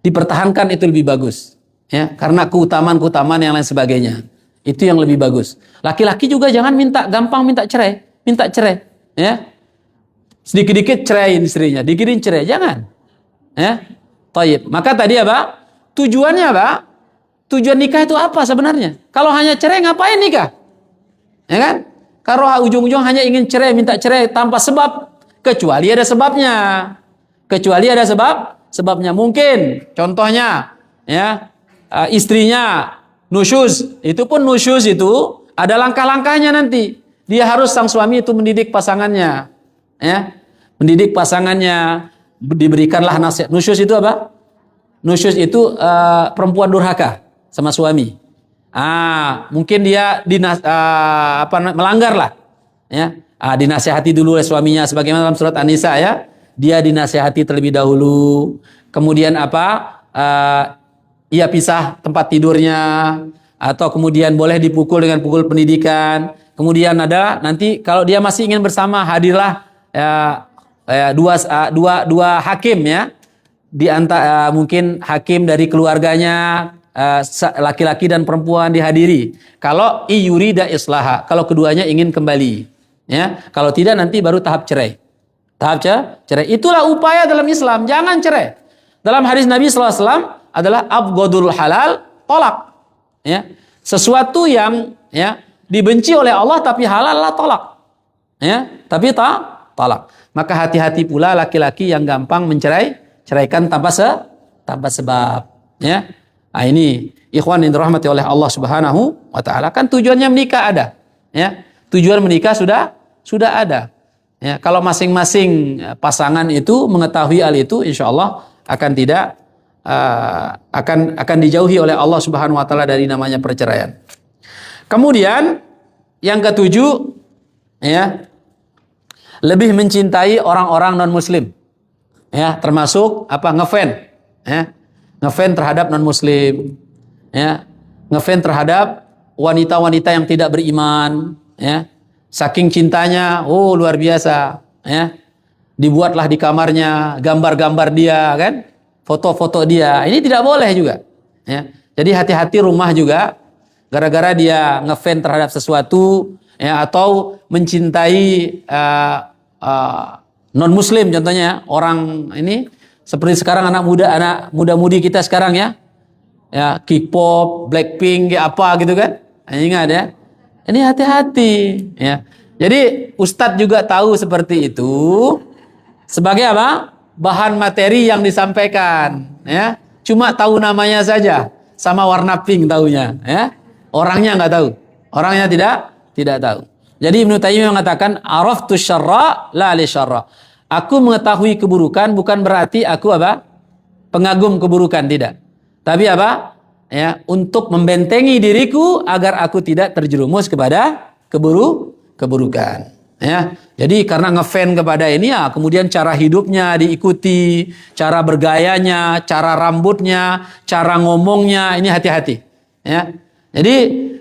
Dipertahankan itu lebih bagus. Ya, karena keutamaan yang lain sebagainya. Itu yang lebih bagus. Laki-laki juga jangan gampang minta cerai, ya. Sedikit-dikit ceraiin istrinya, dikirin cerai, jangan. Ya. Taib. Maka tadi apa? Tujuannya apa? Tujuan nikah itu apa sebenarnya? Kalau hanya cerai, ngapain nikah? Ya kan? Kalau ujung-ujung hanya ingin cerai, minta cerai tanpa sebab, kecuali ada sebabnya. Mungkin contohnya, ya, istrinya nusyuz, itu pun nusyuz itu ada langkah-langkahnya nanti. Dia harus, sang suami itu mendidik pasangannya, ya. Mendidik pasangannya, diberikanlah nasihat. Nusyuz itu apa? Nusyuz itu perempuan durhaka sama suami. Mungkin dia melanggar lah, ya. Dinasihati dulu oleh suaminya, sebagaimana dalam surat An-Nisa, ya. Dia dinasihati terlebih dahulu. Kemudian ia pisah tempat tidurnya, atau kemudian boleh dipukul dengan pukul pendidikan. Kemudian ada nanti kalau dia masih ingin bersama, hadirlah dua hakim, ya. Di antara mungkin hakim dari keluarganya, laki-laki dan perempuan dihadiri. Kalau iyurida islaha, kalau keduanya ingin kembali, ya. Kalau tidak nanti baru tahap cerai. Tahap cerai. Itulah upaya dalam Islam, jangan cerai. Dalam hadis Nabi SAW adalah abghadul halal tolak. Ya. Sesuatu yang ya dibenci oleh Allah tapi halal lah tolak. Ya, tapi tolak. Maka hati-hati pula laki-laki yang gampang ceraikan tanpa sebab, ya. Nah, ini ikhwan yang dirahmati oleh Allah Subhanahu wa taala, kan tujuannya menikah ada, ya. Tujuan menikah sudah ada. Ya, kalau masing-masing pasangan itu mengetahui hal itu, insya Allah akan dijauhi oleh Allah Subhanahu wa taala dari namanya perceraian. Kemudian yang ketujuh, ya, lebih mencintai orang-orang non muslim. Ya, termasuk ngefan, ya. Ngefan terhadap non muslim, ya. Ngefan terhadap wanita-wanita yang tidak beriman, ya. Saking cintanya, luar biasa, ya. Dibuatlah di kamarnya gambar-gambar dia, kan? Foto-foto dia. Ini tidak boleh juga, ya. Jadi hati-hati rumah juga, gara-gara dia ngefan terhadap sesuatu, ya, atau mencintai non muslim, contohnya orang ini seperti sekarang anak muda-mudi kita sekarang, ya K-pop, Blackpink, apa gitu kan. Ingat, ya, ini hati-hati, ya. Jadi Ustadz juga tahu seperti itu sebagai apa? Bahan materi yang disampaikan, ya. Cuma tahu namanya saja sama warna pink tahunya, ya. Orangnya nggak tahu. Orangnya tidak tahu. Jadi Ibnu Taimiyah mengatakan araftu syarra la li syarra. Aku mengetahui keburukan bukan berarti aku pengagum keburukan, tidak. Tapi ya, untuk membentengi diriku agar aku tidak terjerumus kepada keburukan. Ya. Jadi karena ngefan kepada ini, ya, kemudian cara hidupnya diikuti, cara bergayanya, cara rambutnya, cara ngomongnya, ini hati-hati. Ya. Jadi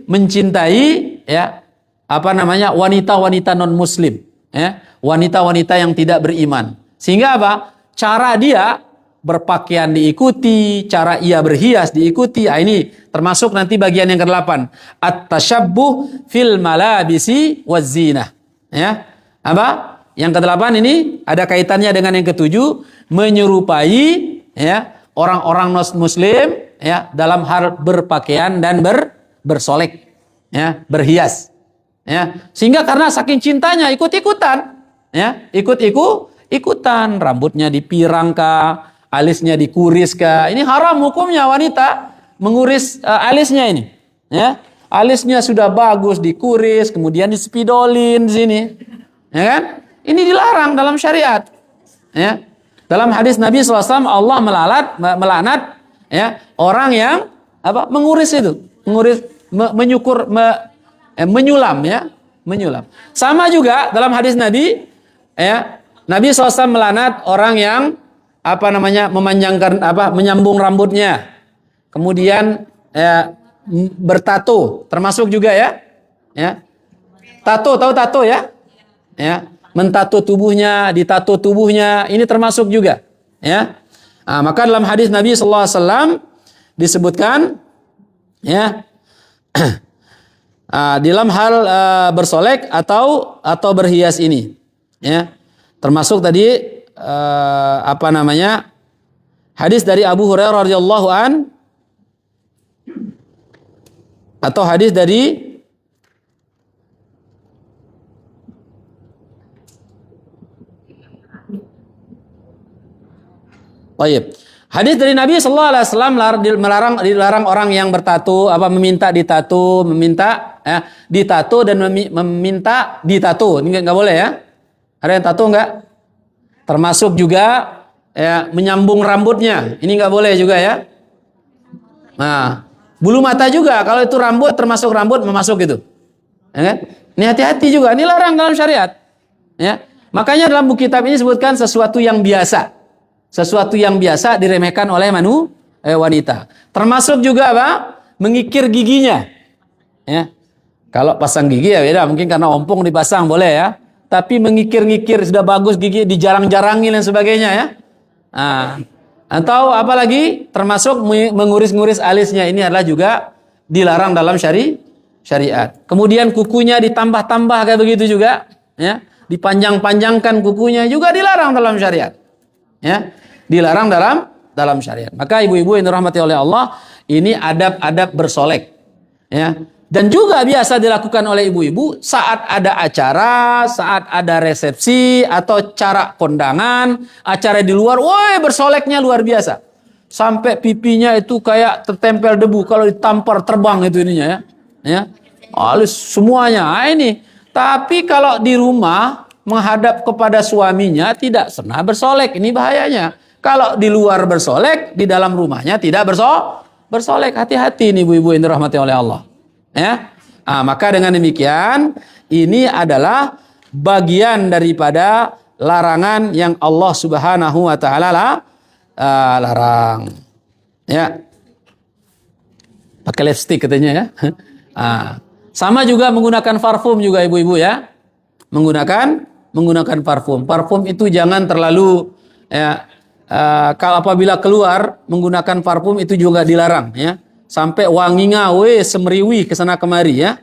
mencintai, ya, wanita-wanita non muslim, ya, wanita-wanita yang tidak beriman, sehingga cara dia berpakaian diikuti, cara ia berhias diikuti. Ini termasuk nanti bagian yang ke-8, at-tashabbuh fil malabisi waz-zinah, ya. Yang ke-8 ini ada kaitannya dengan yang ke-7, menyerupai, ya, orang-orang non muslim, ya, dalam hal berpakaian dan bersolek, ya, berhias. Ya, sehingga karena saking cintanya ikut-ikutan, ya, ikut-ikutan, rambutnya dipirang kah, alisnya dikuris kah. Ini haram hukumnya wanita menguris alisnya ini, ya. Alisnya sudah bagus dikuris, kemudian dispidolin di sini, ya kan? Ini dilarang dalam syariat, ya. Dalam hadis Nabi SAW Allah melaknat, ya, orang yang menguris itu, menyulam, ya, menyulam. Sama juga dalam hadis Nabi, ya, Nabi SAW melaknat orang yang menyambung rambutnya, kemudian, ya, bertato, termasuk juga, ya, tato, tahu tato, ya, mentato tubuhnya, ditato tubuhnya, ini termasuk juga, ya. Maka dalam hadis Nabi SAW disebutkan, ya, dalam hal bersolek atau berhias ini, ya, termasuk tadi hadis dari Abu Hurairah radhiyallahu an, atau hadis dari hadis dari Nabi sallallahu alaihi wasallam dilarang orang yang bertato, meminta ditato, ditato dan meminta ditato. Ini enggak boleh, ya. Ada yang tato enggak? Termasuk juga, ya, menyambung rambutnya. Ini enggak boleh juga, ya. Nah, bulu mata juga, kalau itu rambut termasuk rambut memasuk itu. Ya kan? Ini hati-hati juga, ini larang dalam syariat. Ya. Makanya dalam buku kitab ini disebutkan sesuatu yang biasa. Sesuatu yang biasa diremehkan oleh wanita. Termasuk juga mengikir giginya. Ya. Kalau pasang gigi ya beda, mungkin karena ompong dipasang boleh, ya. Tapi mengikir-ngikir sudah bagus gigi dijarang-jarangin dan sebagainya, ya. Atau apalagi termasuk menguris-nguris alisnya, ini adalah juga dilarang dalam syariat. Kemudian kukunya ditambah-tambah kayak begitu juga, ya. Dipanjang-panjangkan kukunya juga dilarang dalam syariat. Ya, dilarang dalam syariat. Maka ibu-ibu yang dirahmati oleh Allah, ini adab-adab bersolek. Ya. Dan juga biasa dilakukan oleh ibu-ibu saat ada acara, saat ada resepsi atau cara kondangan, acara di luar, woi bersoleknya luar biasa. Sampai pipinya itu kayak tertempel debu kalau ditampar terbang itu ininya ya. Ya. Halus semuanya. Nah, ini. Tapi kalau di rumah menghadap kepada suaminya tidak pernah bersolek, ini bahayanya. Kalau di luar bersolek, di dalam rumahnya tidak bersolek. Hati-hati nih ibu-ibu yang dirahmati oleh Allah. Ya, maka dengan demikian ini adalah bagian daripada larangan yang Allah Subhanahu wa taala larang. Ya. Pakai lipstick katanya ya. Sama juga menggunakan parfum juga ibu-ibu ya. Menggunakan parfum. Parfum itu jangan terlalu ya, kalau apabila keluar menggunakan parfum itu juga dilarang ya. Sampai wangi ngawe semeriwi kesana kemari ya.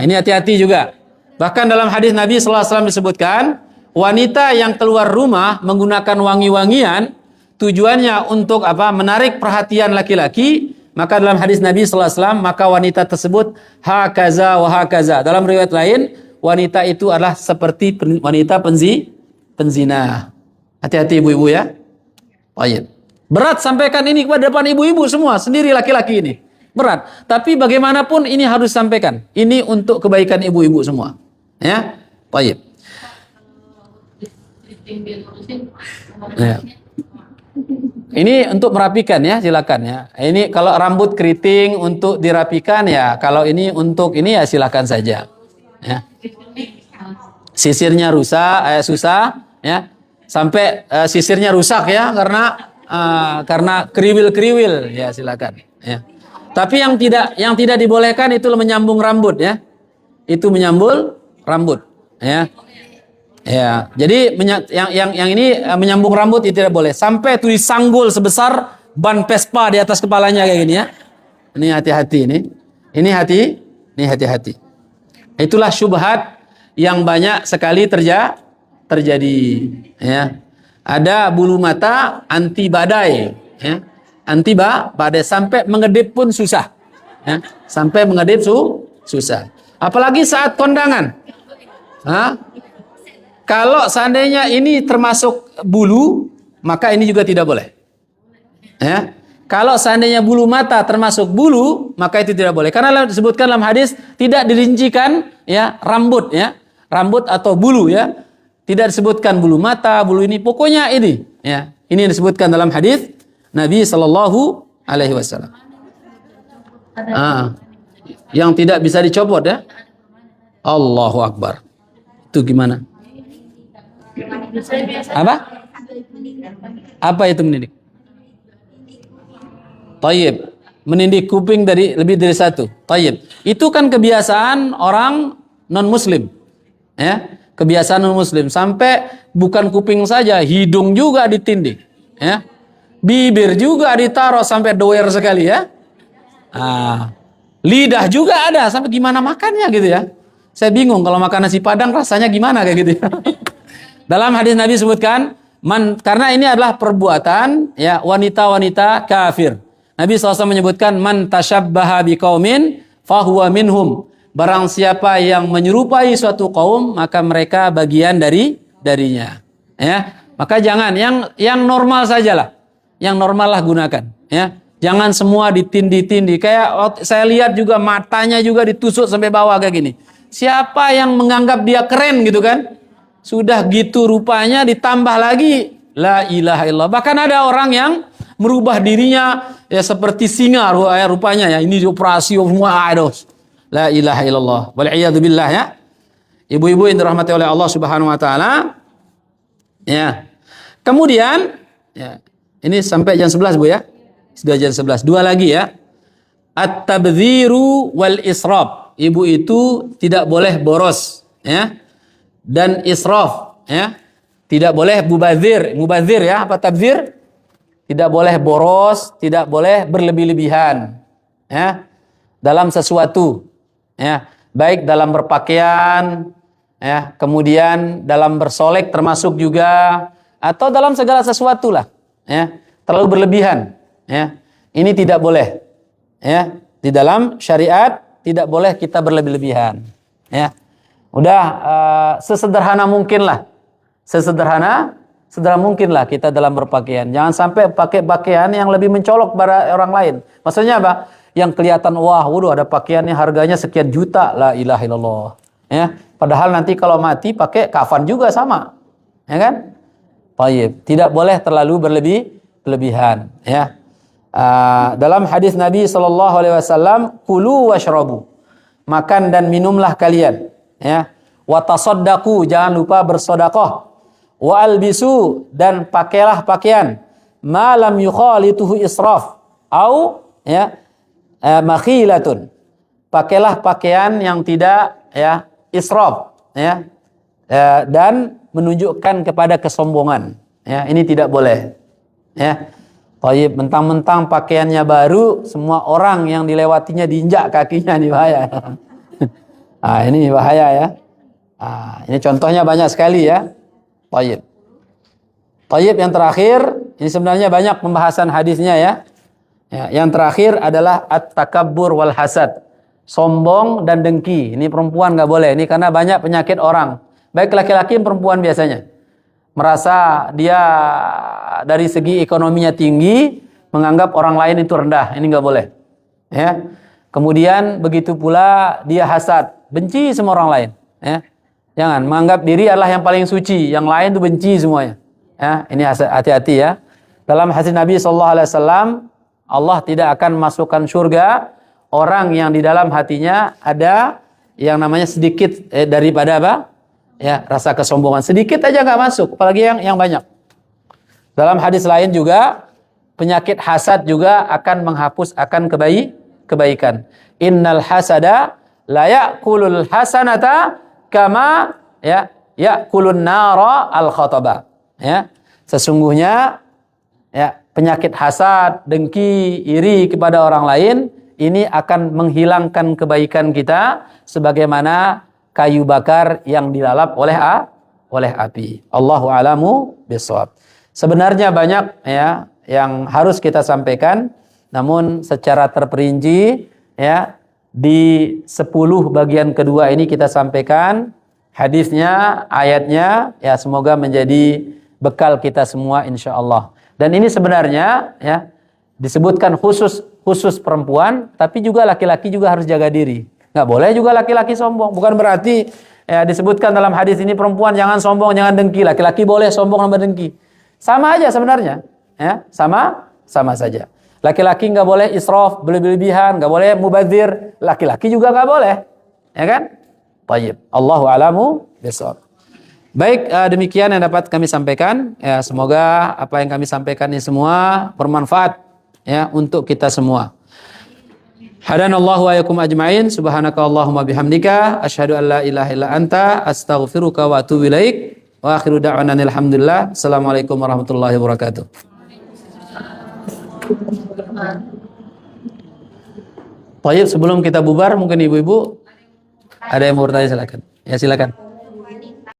Ini hati-hati juga. Bahkan dalam hadis Nabi sallallahu alaihi wasallam disebutkan, wanita yang keluar rumah menggunakan wangi-wangian tujuannya untuk apa? Menarik perhatian laki-laki. Maka dalam hadis Nabi sallallahu alaihi wasallam, maka wanita tersebut hakaza wa hakaza. Dalam riwayat lain, wanita itu adalah seperti wanita penzina. Hati-hati ibu-ibu ya. Baik. Berat sampaikan ini kepada depan ibu-ibu semua, sendiri laki-laki ini. Berat. Tapi bagaimanapun ini harus sampaikan. Ini untuk kebaikan ibu-ibu semua. Ya. Baik. Ya. Ini untuk merapikan ya, silakan ya. Ini kalau rambut keriting untuk dirapikan ya, kalau ini untuk ini ya silakan saja. Ya. Sisirnya rusak, susah ya. Sampai sisirnya rusak ya karena kriwil-kriwil ya silakan ya. Tapi yang tidak dibolehkan itu menyambung rambut ya. Itu menyambul rambut ya. Ya. Jadi yang ini menyambung rambut itu tidak boleh. Sampai itu disanggul sebesar ban Vespa di atas kepalanya kayak gini ya. Ini hati-hati ini. Ini hati-hati. Itulah syubhat yang banyak sekali terjadi ya. Ada bulu mata anti badai ya. Anti badai sampai mengedip pun susah ya. Sampai mengedip susah. Apalagi saat kondangan. Kalau seandainya ini termasuk bulu, maka ini juga tidak boleh. Ya. Kalau seandainya bulu mata termasuk bulu, maka itu tidak boleh. Karena disebutkan dalam hadis tidak dirincikan ya rambut ya. Rambut atau bulu ya. Tidak disebutkan bulu mata, bulu ini, pokoknya ini. Ya, ini yang disebutkan dalam hadis Nabi Sallallahu Alaihi Wasallam. Yang tidak bisa dicopot ya. Allahu Akbar. Itu gimana? Apa itu mendidik? Tayyib. Mendidik kuping dari lebih dari satu. Tayyib. Itu kan kebiasaan orang non-muslim. Ya. Kebiasaan non-muslim sampai bukan kuping saja, hidung juga ditindih, ya, bibir juga ditaruh sampai doer sekali ya, lidah juga ada sampai gimana makannya gitu ya. Saya bingung kalau makan nasi padang rasanya gimana kayak gitu. Ya. Dalam hadis Nabi sebutkan, karena ini adalah perbuatan ya wanita-wanita kafir. Nabi SAW menyebutkan man tasyabbaha biqaumin fahuwa minhum. Barang siapa yang menyerupai suatu kaum, maka mereka bagian darinya. Ya, maka jangan yang normal sajalah, yang normal lah gunakan. Ya, jangan semua ditindih-tindih. Kayak saya lihat juga matanya juga ditusuk sampai bawah kayak gini. Siapa yang menganggap dia keren gitu kan? Sudah gitu rupanya ditambah lagi la ilaha illallah. Bahkan ada orang yang merubah dirinya ya seperti singa rupanya ya. Ini operasi semua aduh. La ilaha illallah. Wal'iyadu billah ya. Ibu-ibu yang dirahmati oleh Allah Subhanahu wa taala. Ya. Kemudian ya, ini sampai jam 11 Bu ya. Sudah jam 11. Dua lagi ya. At-tabdziru wal israf. Ibu itu tidak boleh boros ya. Dan israf ya. Tidak boleh mubazir. Mubazir ya, apa tabzir? tidak boleh boros, tidak boleh berlebih-lebihan, ya, dalam sesuatu, ya, baik dalam berpakaian, ya, kemudian dalam bersolek termasuk juga, atau dalam segala sesuatu lah, ya, terlalu berlebihan, ya, ini tidak boleh, ya, di dalam syariat tidak boleh kita berlebih-lebihan, ya, udah sesederhana mungkin lah. Sederhana mungkin lah kita dalam berpakaian. Jangan sampai pakai pakaian yang lebih mencolok pada orang lain. Maksudnya apa? Yang kelihatan, wah, waduh, ada pakaiannya harganya sekian juta. La ilaha illallah. Ya, padahal nanti kalau mati pakai kafan juga sama. Ya kan? Baik, tidak boleh terlalu berlebihan, ya. Dalam hadis Nabi SAW, kulu washrabu, makan dan minumlah kalian, ya. Wa tasaddaqu, jangan lupa bersedekah. Wa albisu, dan pakailah pakaian ma lam yukhalituhu israf au, ya, makhilatun, pakailah pakaian yang tidak, ya, israf, ya, dan menunjukkan kepada kesombongan, ya, ini tidak boleh, ya. Taib, mentang-mentang pakaiannya baru, semua orang yang dilewatinya diinjak kakinya, ini bahaya. Ini bahaya, ya. Ini contohnya banyak sekali, ya. Taib. Yang terakhir, ini sebenarnya banyak pembahasan hadisnya, ya. Yang terakhir adalah at-takabbur wal hasad, sombong dan dengki. Ini perempuan nggak boleh. Ini karena banyak penyakit orang, baik laki-laki maupun perempuan biasanya. Merasa dia dari segi ekonominya tinggi, menganggap orang lain itu rendah. Ini nggak boleh, ya. Kemudian begitu pula dia hasad, benci sama orang lain, ya. Jangan menganggap diri adalah yang paling suci, yang lain itu benci semuanya. Ya, ini hati-hati, ya. Dalam hadis Nabi SAW, Allah tidak akan masukkan surga orang yang di dalam hatinya ada yang namanya sedikit daripada apa? Ya, rasa kesombongan. Sedikit aja nggak masuk, apalagi yang banyak. Dalam hadis lain juga, penyakit hasad juga akan menghapus akan kebaikan. Innal hasada la ya'kulul hasanata kama, ya, ya'kulun nara al-khataba, ya. Sesungguhnya, ya, penyakit hasad, dengki, iri kepada orang lain ini akan menghilangkan kebaikan kita sebagaimana kayu bakar yang dilalap oleh api. Allahu a'lamu bishawab. Sebenarnya banyak, ya, yang harus kita sampaikan, namun secara terperinci, ya, di 10 bagian kedua ini kita sampaikan hadisnya, ayatnya, ya, semoga menjadi bekal kita semua insyaallah. Dan ini sebenarnya, ya, disebutkan khusus perempuan, tapi juga laki-laki juga harus jaga diri. Nggak boleh juga laki-laki sombong. Bukan berarti, ya, disebutkan dalam hadis ini perempuan jangan sombong, jangan dengki. Laki-laki boleh sombong dan dengki. Sama aja sebenarnya, ya, sama saja. Laki-laki nggak boleh israf, berlebihan, nggak boleh mubadzir. Laki-laki juga nggak boleh, ya kan? Baik. Allahu a'lamu bishawab. Baik, demikian yang dapat kami sampaikan. Ya, semoga apa yang kami sampaikan ini semua bermanfaat, ya, untuk kita semua. Hadanallahu wa iyyakum ajmain. Subhanakallahumma bihamdika asyhadu an la ilaha illa anta astaghfiruka wa atubu ilaik. Wa akhiru da'wana alhamdulillah. Assalamualaikum warahmatullahi wabarakatuh. Baik, sebelum kita bubar, mungkin ibu-ibu ada yang mau bertanya, silakan. Ya, silakan.